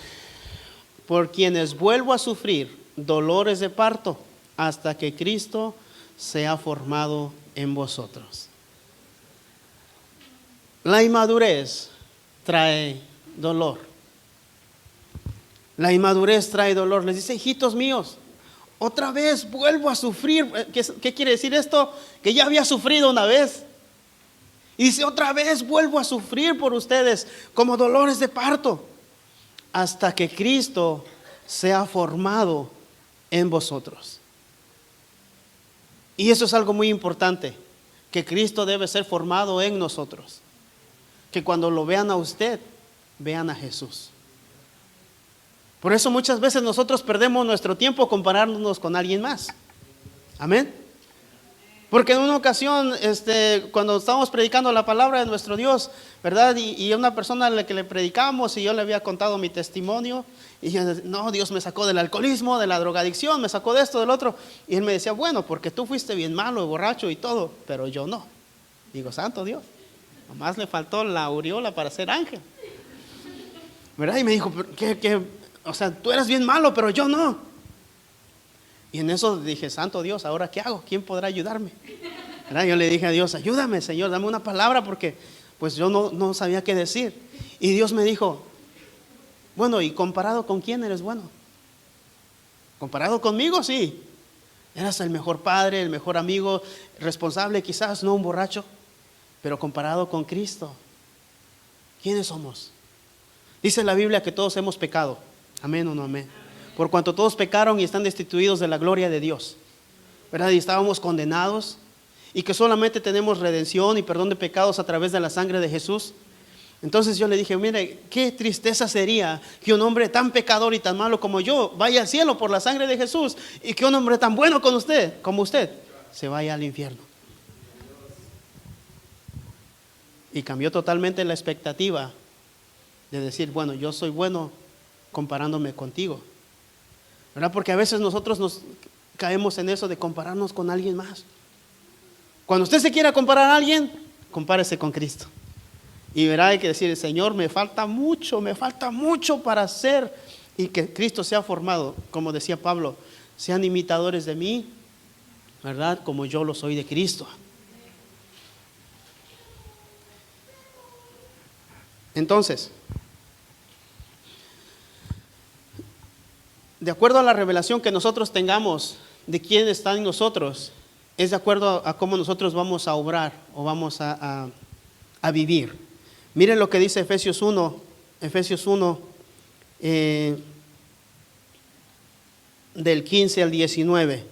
[SPEAKER 1] por quienes vuelvo a sufrir dolores de parto hasta que Cristo sea formado en vosotros. La inmadurez trae dolor. La inmadurez trae dolor. Les dice, hijitos míos, otra vez vuelvo a sufrir. ¿Qué quiere decir esto? Que ya había sufrido una vez. Y dice, otra vez vuelvo a sufrir por ustedes como dolores de parto, hasta que Cristo sea formado en vosotros. Y eso es algo muy importante, que Cristo debe ser formado en nosotros. Que cuando lo vean a usted, vean a Jesús. Por eso muchas veces nosotros perdemos nuestro tiempo comparándonos con alguien más. Amén. Porque en una ocasión, cuando estábamos predicando la palabra de nuestro Dios, ¿verdad? Y una persona a la que le predicamos y yo le había contado mi testimonio, y yo, no, Dios me sacó del alcoholismo, de la drogadicción, me sacó de esto, del otro. Y él me decía, bueno, porque tú fuiste bien malo, borracho y todo, pero yo no. Digo, santo Dios, nomás le faltó la aureola para ser ángel, ¿verdad? Y me dijo, o sea, tú eras bien malo, pero yo no. Y en eso dije, santo Dios, ¿ahora qué hago? ¿Quién podrá ayudarme? ¿Verdad? Yo le dije a Dios, ayúdame, Señor, dame una palabra, porque pues yo no sabía qué decir. Y Dios me dijo, bueno, ¿y comparado con quién eres bueno? Comparado conmigo, sí. Eras el mejor padre, el mejor amigo, responsable, quizás no un borracho, pero comparado con Cristo, ¿quiénes somos? Dice la Biblia que todos hemos pecado. Amén o no amén. Por cuanto todos pecaron y están destituidos de la gloria de Dios, ¿verdad? Y estábamos condenados, y que solamente tenemos redención y perdón de pecados a través de la sangre de Jesús. Entonces yo le dije, mire, qué tristeza sería que un hombre tan pecador y tan malo como yo vaya al cielo por la sangre de Jesús, y que un hombre tan bueno como usted se vaya al infierno. Y cambió totalmente la expectativa de decir, bueno, yo soy bueno comparándome contigo, ¿verdad? Porque a veces nosotros nos caemos en eso de compararnos con alguien más. Cuando usted se quiera comparar a alguien, compárese con Cristo. Y verá, hay que decir, Señor, me falta mucho para hacer, y que Cristo sea formado, como decía Pablo, sean imitadores de mí, ¿verdad? Como yo lo soy de Cristo. Entonces, de acuerdo a la revelación que nosotros tengamos de quién está en nosotros es de acuerdo a cómo nosotros vamos a obrar o vamos a vivir. Miren lo que dice Efesios 1, del 15 al 19.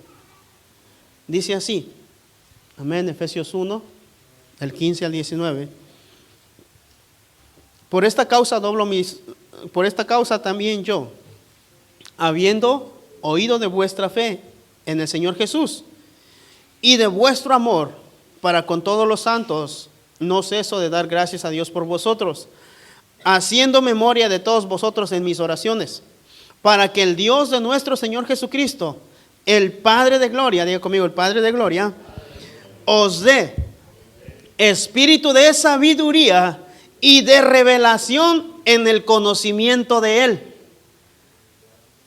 [SPEAKER 1] Dice así, amén, Efesios 1, del 15 al 19. Por esta causa también yo, habiendo oído de vuestra fe en el Señor Jesús y de vuestro amor para con todos los santos, no ceso de dar gracias a Dios por vosotros, haciendo memoria de todos vosotros en mis oraciones, para que el Dios de nuestro Señor Jesucristo, el Padre de gloria, diga conmigo, el Padre de gloria, os dé espíritu de sabiduría y de revelación en el conocimiento de Él.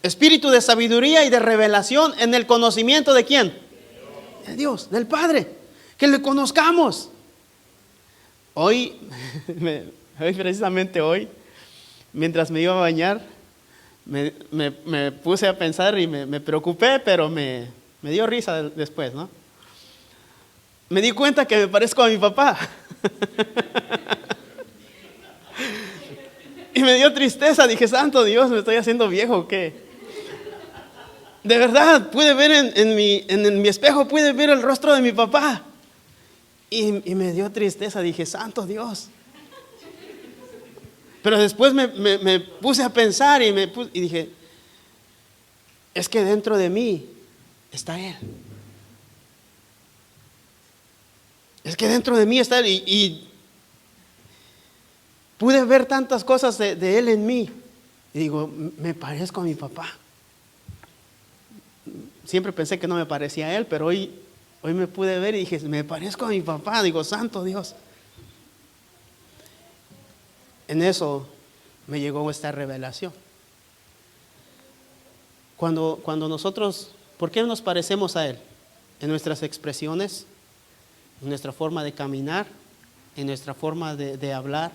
[SPEAKER 1] Espíritu de sabiduría y de revelación en el conocimiento ¿de quién? De Dios, del Padre. Que le conozcamos. Hoy, precisamente hoy, mientras me iba a bañar, me puse a pensar y me preocupé, pero me dio risa después, ¿no? Me di cuenta que me parezco a mi papá. Y me dio tristeza, dije, santo Dios, ¿me estoy haciendo viejo o qué? De verdad, pude ver en mi espejo, pude ver el rostro de mi papá. Y me dio tristeza, dije, santo Dios. Pero después me puse a pensar y dije, es que dentro de mí está Él. Es que dentro de mí está Él. Y pude ver tantas cosas de Él en mí. Y digo, me parezco a mi papá. Siempre pensé que no me parecía a Él, pero hoy me pude ver y dije, me parezco a mi papá. Digo, santo Dios. En eso me llegó esta revelación. Cuando nosotros, ¿por qué nos parecemos a Él? En nuestras expresiones, en nuestra forma de caminar, en nuestra forma de hablar,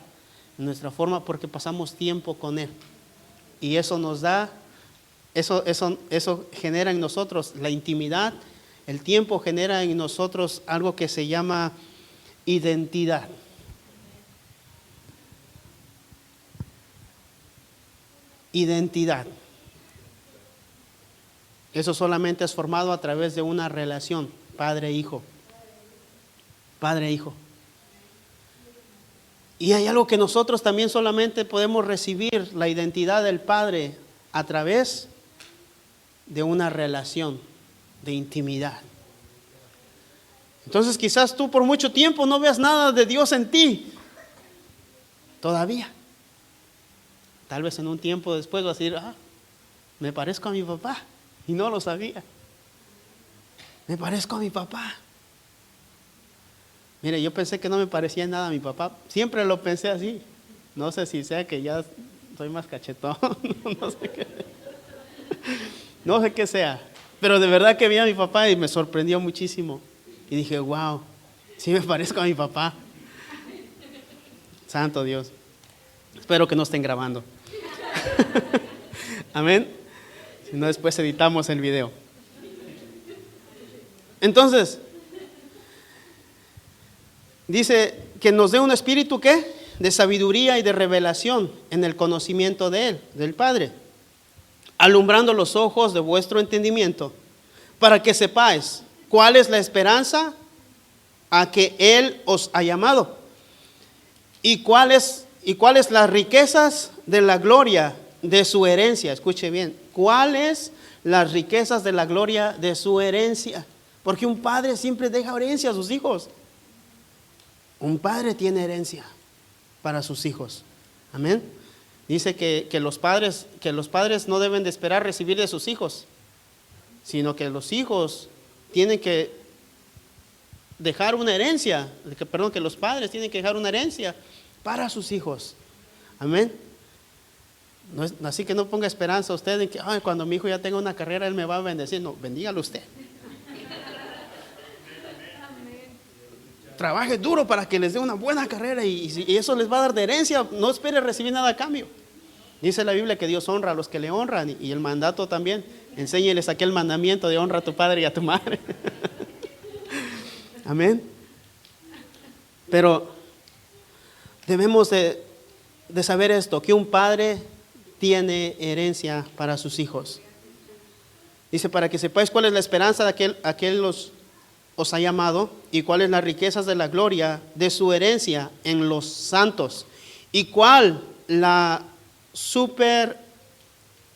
[SPEAKER 1] en nuestra forma, porque pasamos tiempo con Él. Y eso nos da, eso genera en nosotros la intimidad. El tiempo genera en nosotros algo que se llama identidad. Identidad. Eso solamente es formado a través de una relación padre-hijo. Padre-hijo. Y hay algo que nosotros también solamente podemos recibir, la identidad del Padre, a través de una relación de intimidad. Entonces quizás tú por mucho tiempo no veas nada de Dios en ti. Todavía. Tal vez en un tiempo después vas a decir, me parezco a mi papá. Y no lo sabía. Me parezco a mi papá. Mire, yo pensé que no me parecía nada a mi papá. Siempre lo pensé así. No sé si sea que ya soy más cachetón. No sé qué sea. Pero de verdad que vi a mi papá y me sorprendió muchísimo. Y dije, wow, sí me parezco a mi papá. Santo Dios. Espero que no estén grabando. Amén. Si no, después editamos el video. Entonces, dice que nos dé un espíritu ¿qué? De sabiduría y de revelación en el conocimiento de Él, del Padre, alumbrando los ojos de vuestro entendimiento, para que sepáis cuál es la esperanza a que Él os ha llamado y cuáles las riquezas de la gloria de su herencia. Escuche bien, ¿cuáles las riquezas de la gloria de su herencia? Porque un padre siempre deja herencia a sus hijos. Un padre tiene herencia para sus hijos. Amén. Dice que los padres no deben de esperar recibir de sus hijos, sino que los hijos tienen que dejar una herencia, que los padres tienen que dejar una herencia para sus hijos. Amén. No es, así que no ponga esperanza usted en que cuando mi hijo ya tenga una carrera él me va a bendecir. No, bendígalo usted. Trabaje duro para que les dé una buena carrera y eso les va a dar de herencia. No espere recibir nada a cambio. Dice la Biblia que Dios honra a los que le honran y el mandato también. Enséñeles aquel mandamiento de honra a tu padre y a tu madre. Amén. Pero debemos de saber esto, que un padre tiene herencia para sus hijos. Dice, para que sepáis cuál es la esperanza de aquel os ha llamado y cuáles las riquezas de la gloria de su herencia en los santos y cuál la super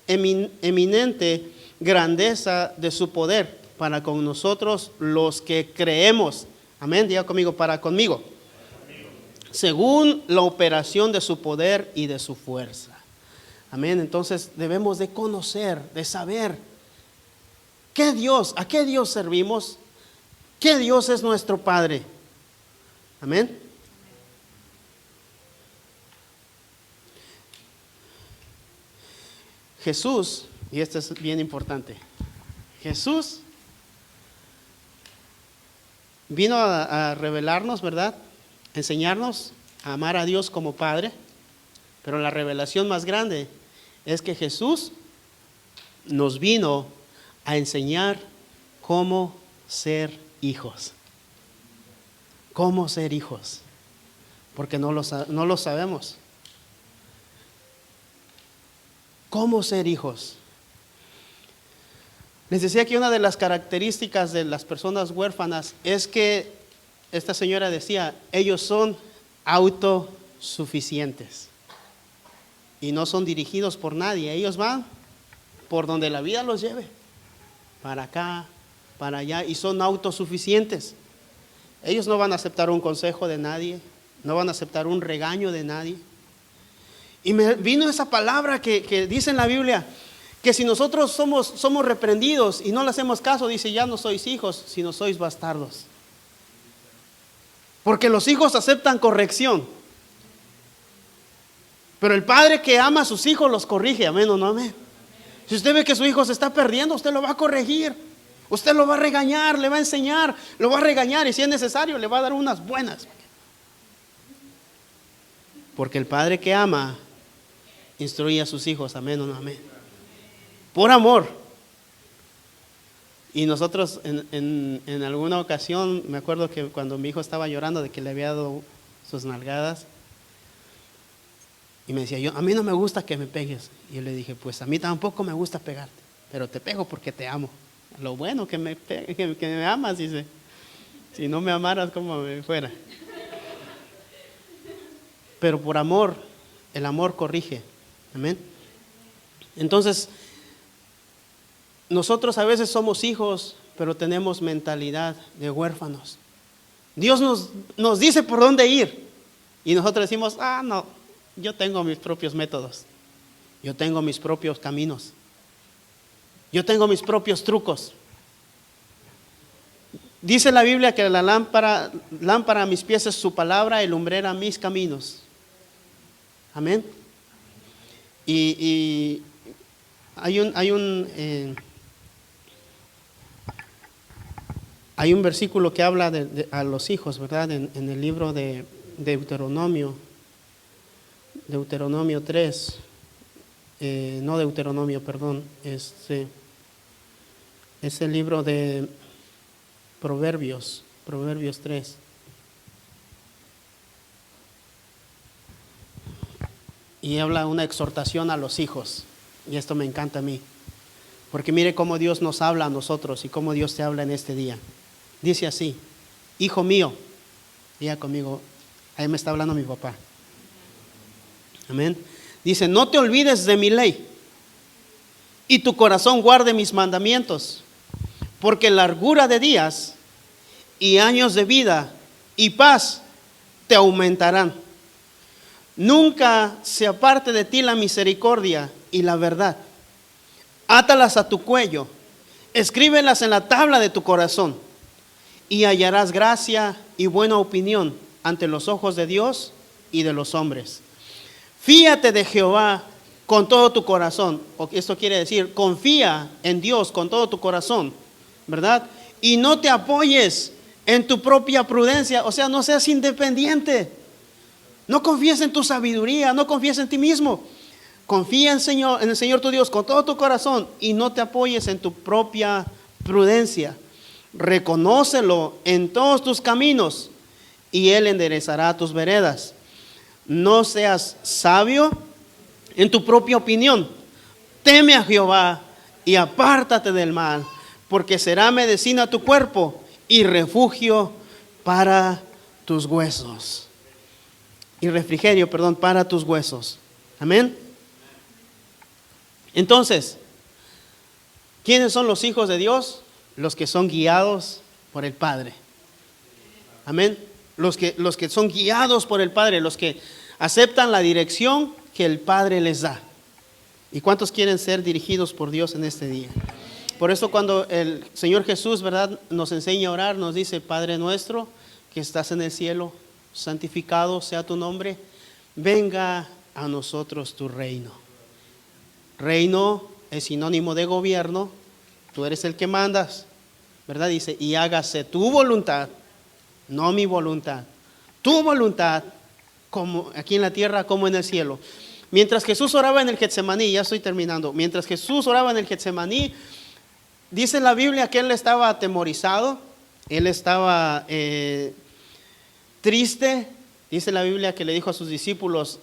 [SPEAKER 1] eminente grandeza de su poder para con nosotros los que creemos. Amén, diga conmigo, para conmigo. Según la operación de su poder y de su fuerza. Amén, entonces debemos de conocer, de saber a qué Dios servimos, qué Dios es nuestro Padre. Amén. Jesús, y esto es bien importante, Jesús vino a revelarnos, ¿verdad? Enseñarnos a amar a Dios como Padre, pero la revelación más grande es que Jesús nos vino a enseñar cómo ser hijos. Cómo ser hijos, porque no lo sabemos. ¿Cómo ser hijos? Les decía que una de las características de las personas huérfanas es que, esta señora decía, ellos son autosuficientes y no son dirigidos por nadie. Ellos van por donde la vida los lleve, para acá, para allá, y son autosuficientes. Ellos no van a aceptar un consejo de nadie, no van a aceptar un regaño de nadie. Y me vino esa palabra que dice en la Biblia, que si nosotros somos reprendidos y no le hacemos caso, dice, ya no sois hijos, sino sois bastardos. Porque los hijos aceptan corrección. Pero el padre que ama a sus hijos los corrige, amén o no amén. Si usted ve que su hijo se está perdiendo, usted lo va a corregir. Usted lo va a regañar, le va a enseñar, lo va a regañar y si es necesario le va a dar unas buenas. Porque el padre que ama instruye a sus hijos, amén o no amén. Por amor. Y nosotros en alguna ocasión, me acuerdo que cuando mi hijo estaba llorando de que le había dado sus nalgadas, y me decía, a mí no me gusta que me pegues. Y yo le dije, pues a mí tampoco me gusta pegarte, pero te pego porque te amo. Lo bueno que me amas, dice. Si no me amaras, como me fuera. Pero por amor, el amor corrige. Amén. Entonces, nosotros a veces somos hijos, pero tenemos mentalidad de huérfanos. Dios nos dice por dónde ir. Y nosotros decimos, no, yo tengo mis propios métodos. Yo tengo mis propios caminos. Yo tengo mis propios trucos. Dice la Biblia que la lámpara a mis pies es su palabra y lumbrera a mis caminos. Amén. Y hay un versículo que habla a los hijos, ¿verdad? En el libro de Deuteronomio 3. No Deuteronomio, perdón. Es el libro de Proverbios 3. Y habla una exhortación a los hijos. Y esto me encanta a mí. Porque mire cómo Dios nos habla a nosotros y cómo Dios te habla en este día. Dice así, hijo mío, diga conmigo, ahí me está hablando mi papá. Amén. Dice, no te olvides de mi ley y tu corazón guarde mis mandamientos, porque largura de días y años de vida y paz te aumentarán. Nunca se aparte de ti la misericordia y la verdad. Átalas a tu cuello, escríbelas en la tabla de tu corazón y hallarás gracia y buena opinión ante los ojos de Dios y de los hombres. Fíate de Jehová con todo tu corazón. Esto quiere decir, confía en Dios con todo tu corazón, ¿verdad? Y no te apoyes en tu propia prudencia, o sea, no seas independiente. No confíes en tu sabiduría, no confíes en ti mismo. Confía en el Señor tu Dios con todo tu corazón y no te apoyes en tu propia prudencia. Reconócelo en todos tus caminos y Él enderezará tus veredas. No seas sabio en tu propia opinión. Teme a Jehová y apártate del mal, porque será medicina a tu cuerpo y refugio para tus huesos. Y refrigerio, para tus huesos. Amén. Entonces, ¿quiénes son los hijos de Dios? Los que son guiados por el Padre. Amén. Los que son guiados por el Padre, los que aceptan la dirección que el Padre les da. ¿Y cuántos quieren ser dirigidos por Dios en este día? Por eso cuando el Señor Jesús, ¿verdad?, nos enseña a orar, nos dice: Padre nuestro que estás en el cielo, santificado sea tu nombre, venga a nosotros tu reino. Reino es sinónimo de gobierno, tú eres el que mandas, ¿verdad? Dice: y hágase tu voluntad, no mi voluntad, tu voluntad, como aquí en la tierra como en el cielo. Mientras Jesús oraba en el Getsemaní, ya estoy terminando, mientras Jesús oraba en el Getsemaní, dice la Biblia que él estaba atemorizado, él estaba triste. Dice la Biblia que le dijo a sus discípulos: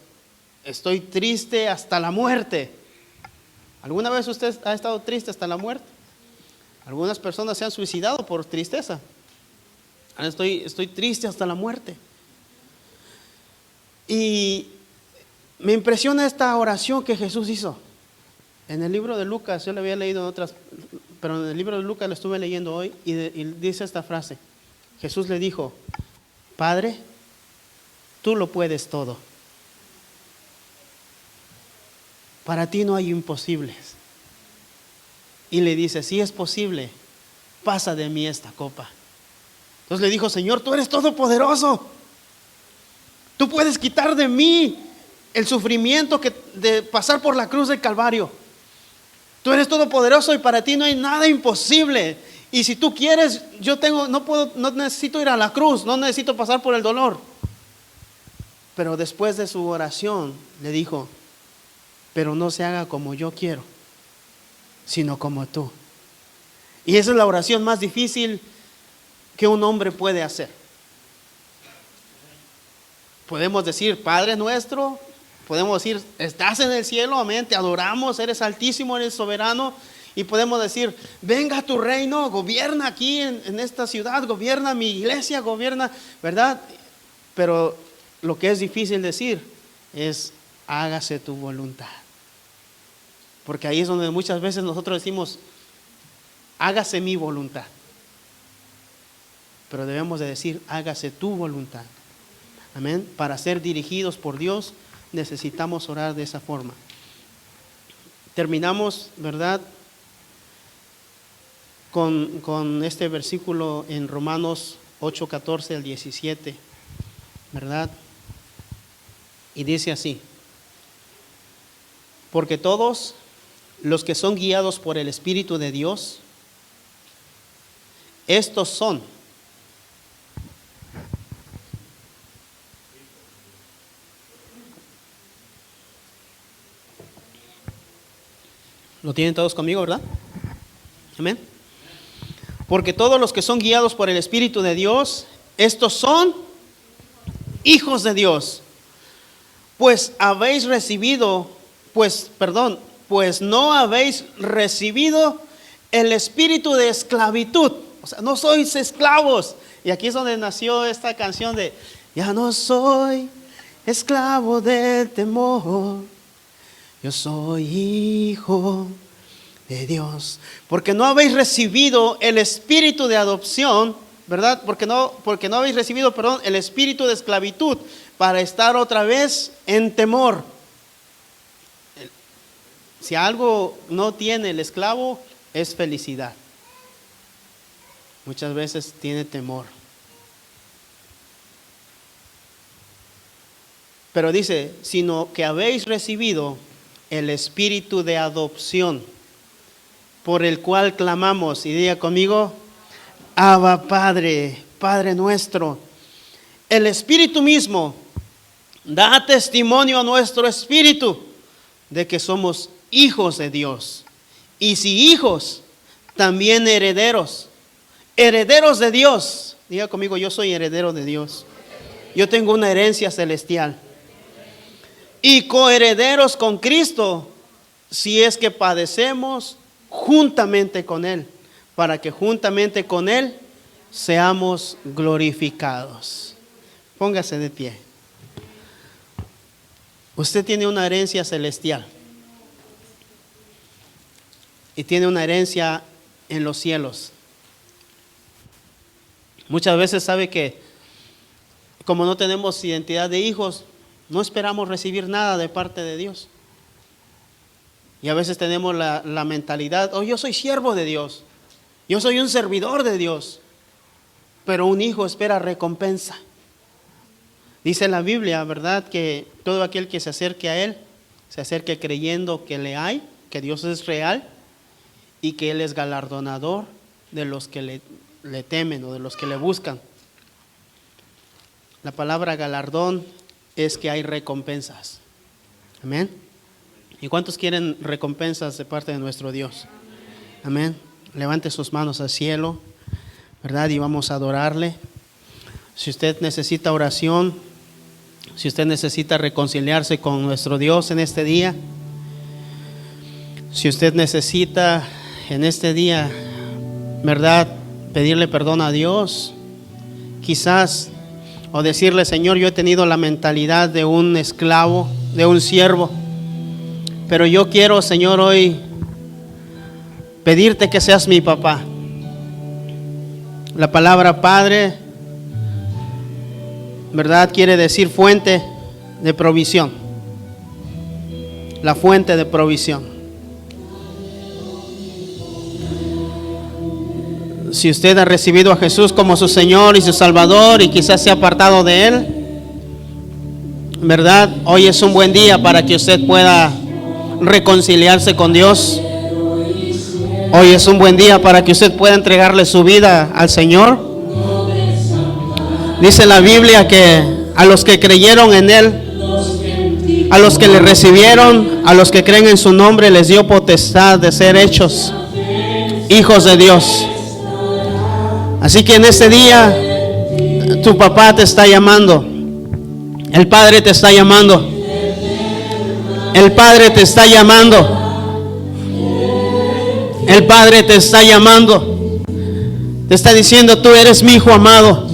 [SPEAKER 1] estoy triste hasta la muerte. ¿Alguna vez usted ha estado triste hasta la muerte? Algunas personas se han suicidado por tristeza. Estoy triste hasta la muerte. Y me impresiona esta oración que Jesús hizo. En el libro de Lucas, yo la había leído en otras, pero en el libro de Lucas lo estuve leyendo hoy y dice esta frase. Jesús le dijo: Padre, tú lo puedes todo. Para ti no hay imposibles. Y le dice: si es posible, pasa de mí esta copa. Entonces le dijo: Señor, tú eres todopoderoso. Tú puedes quitar de mí el sufrimiento de pasar por la cruz del Calvario. Tú eres todopoderoso y para ti no hay nada imposible. Y si tú quieres, no necesito ir a la cruz, no necesito pasar por el dolor. Pero después de su oración le dijo: pero no se haga como yo quiero, sino como tú. Y esa es la oración más difícil que un hombre puede hacer. Podemos decir: Padre nuestro, podemos decir: estás en el cielo, amén, te adoramos, eres altísimo, eres soberano. Y podemos decir: venga a tu reino, gobierna aquí en esta ciudad, gobierna mi iglesia, gobierna, ¿verdad? Pero lo que es difícil decir es: hágase tu voluntad. Porque ahí es donde muchas veces nosotros decimos: hágase mi voluntad. Pero debemos de decir: hágase tu voluntad. Amén. Para ser dirigidos por Dios necesitamos orar de esa forma. Terminamos, ¿verdad?, con este versículo en Romanos 8:14 al 17, ¿verdad? Y dice así: porque todos los que son guiados por el Espíritu de Dios, estos son ¿lo tienen todos conmigo, verdad? Amén. Porque todos los que son guiados por el Espíritu de Dios, estos son hijos de Dios. Pues no habéis recibido el espíritu de esclavitud. O sea, no sois esclavos. Y aquí es donde nació esta canción de: ya no soy esclavo del temor, yo soy hijo de Dios. Porque no habéis recibido el espíritu de adopción, ¿verdad? Porque no habéis recibido, el espíritu de esclavitud para estar otra vez en temor. Si algo no tiene el esclavo, es felicidad. Muchas veces tiene temor. Pero dice: sino que habéis recibido el espíritu de adopción, por el cual clamamos, y diga conmigo: Abba Padre, Padre nuestro. El Espíritu mismo da testimonio a nuestro espíritu de que somos hijos de Dios. Y si hijos, también herederos. Herederos de Dios. Diga conmigo, yo soy heredero de Dios. Yo tengo una herencia celestial. Y coherederos con Cristo, si es que padecemos juntamente con Él, para que juntamente con Él seamos glorificados. Póngase de pie. Usted tiene una herencia celestial y tiene una herencia en los cielos. Muchas veces sabe que como no tenemos identidad de hijos, no esperamos recibir nada de parte de Dios. Y a veces tenemos la mentalidad, yo soy siervo de Dios, yo soy un servidor de Dios, pero un hijo espera recompensa. Dice la Biblia, ¿verdad?, que todo aquel que se acerque a Él, se acerque creyendo que le hay, que Dios es real y que Él es galardonador de los que le temen o de los que le buscan. La palabra galardón es que hay recompensas. Amén. ¿Y cuántos quieren recompensas de parte de nuestro Dios? Amén. Levante sus manos al cielo, ¿verdad? Y vamos a adorarle. Si usted necesita oración, si usted necesita reconciliarse con nuestro Dios en este día, si usted necesita en este día, ¿verdad?, pedirle perdón a Dios, quizás, o decirle, Señor, yo he tenido la mentalidad de un esclavo, de un siervo, pero yo quiero, Señor, hoy pedirte que seas mi papá. La palabra Padre, ¿verdad?, quiere decir fuente de provisión. La fuente de provisión. Si usted ha recibido a Jesús como su Señor y su Salvador y quizás se ha apartado de Él, ¿verdad?, hoy es un buen día para que usted pueda reconciliarse con Dios. Hoy es un buen día para que usted pueda entregarle su vida al Señor. Dice la Biblia que a los que creyeron en Él, a los que le recibieron, a los que creen en su nombre, les dio potestad de ser hechos hijos de Dios. Así que en este día tu papá te está llamando, el Padre te está llamando, el Padre te está llamando, el Padre te está llamando, te está diciendo, tú eres mi hijo amado,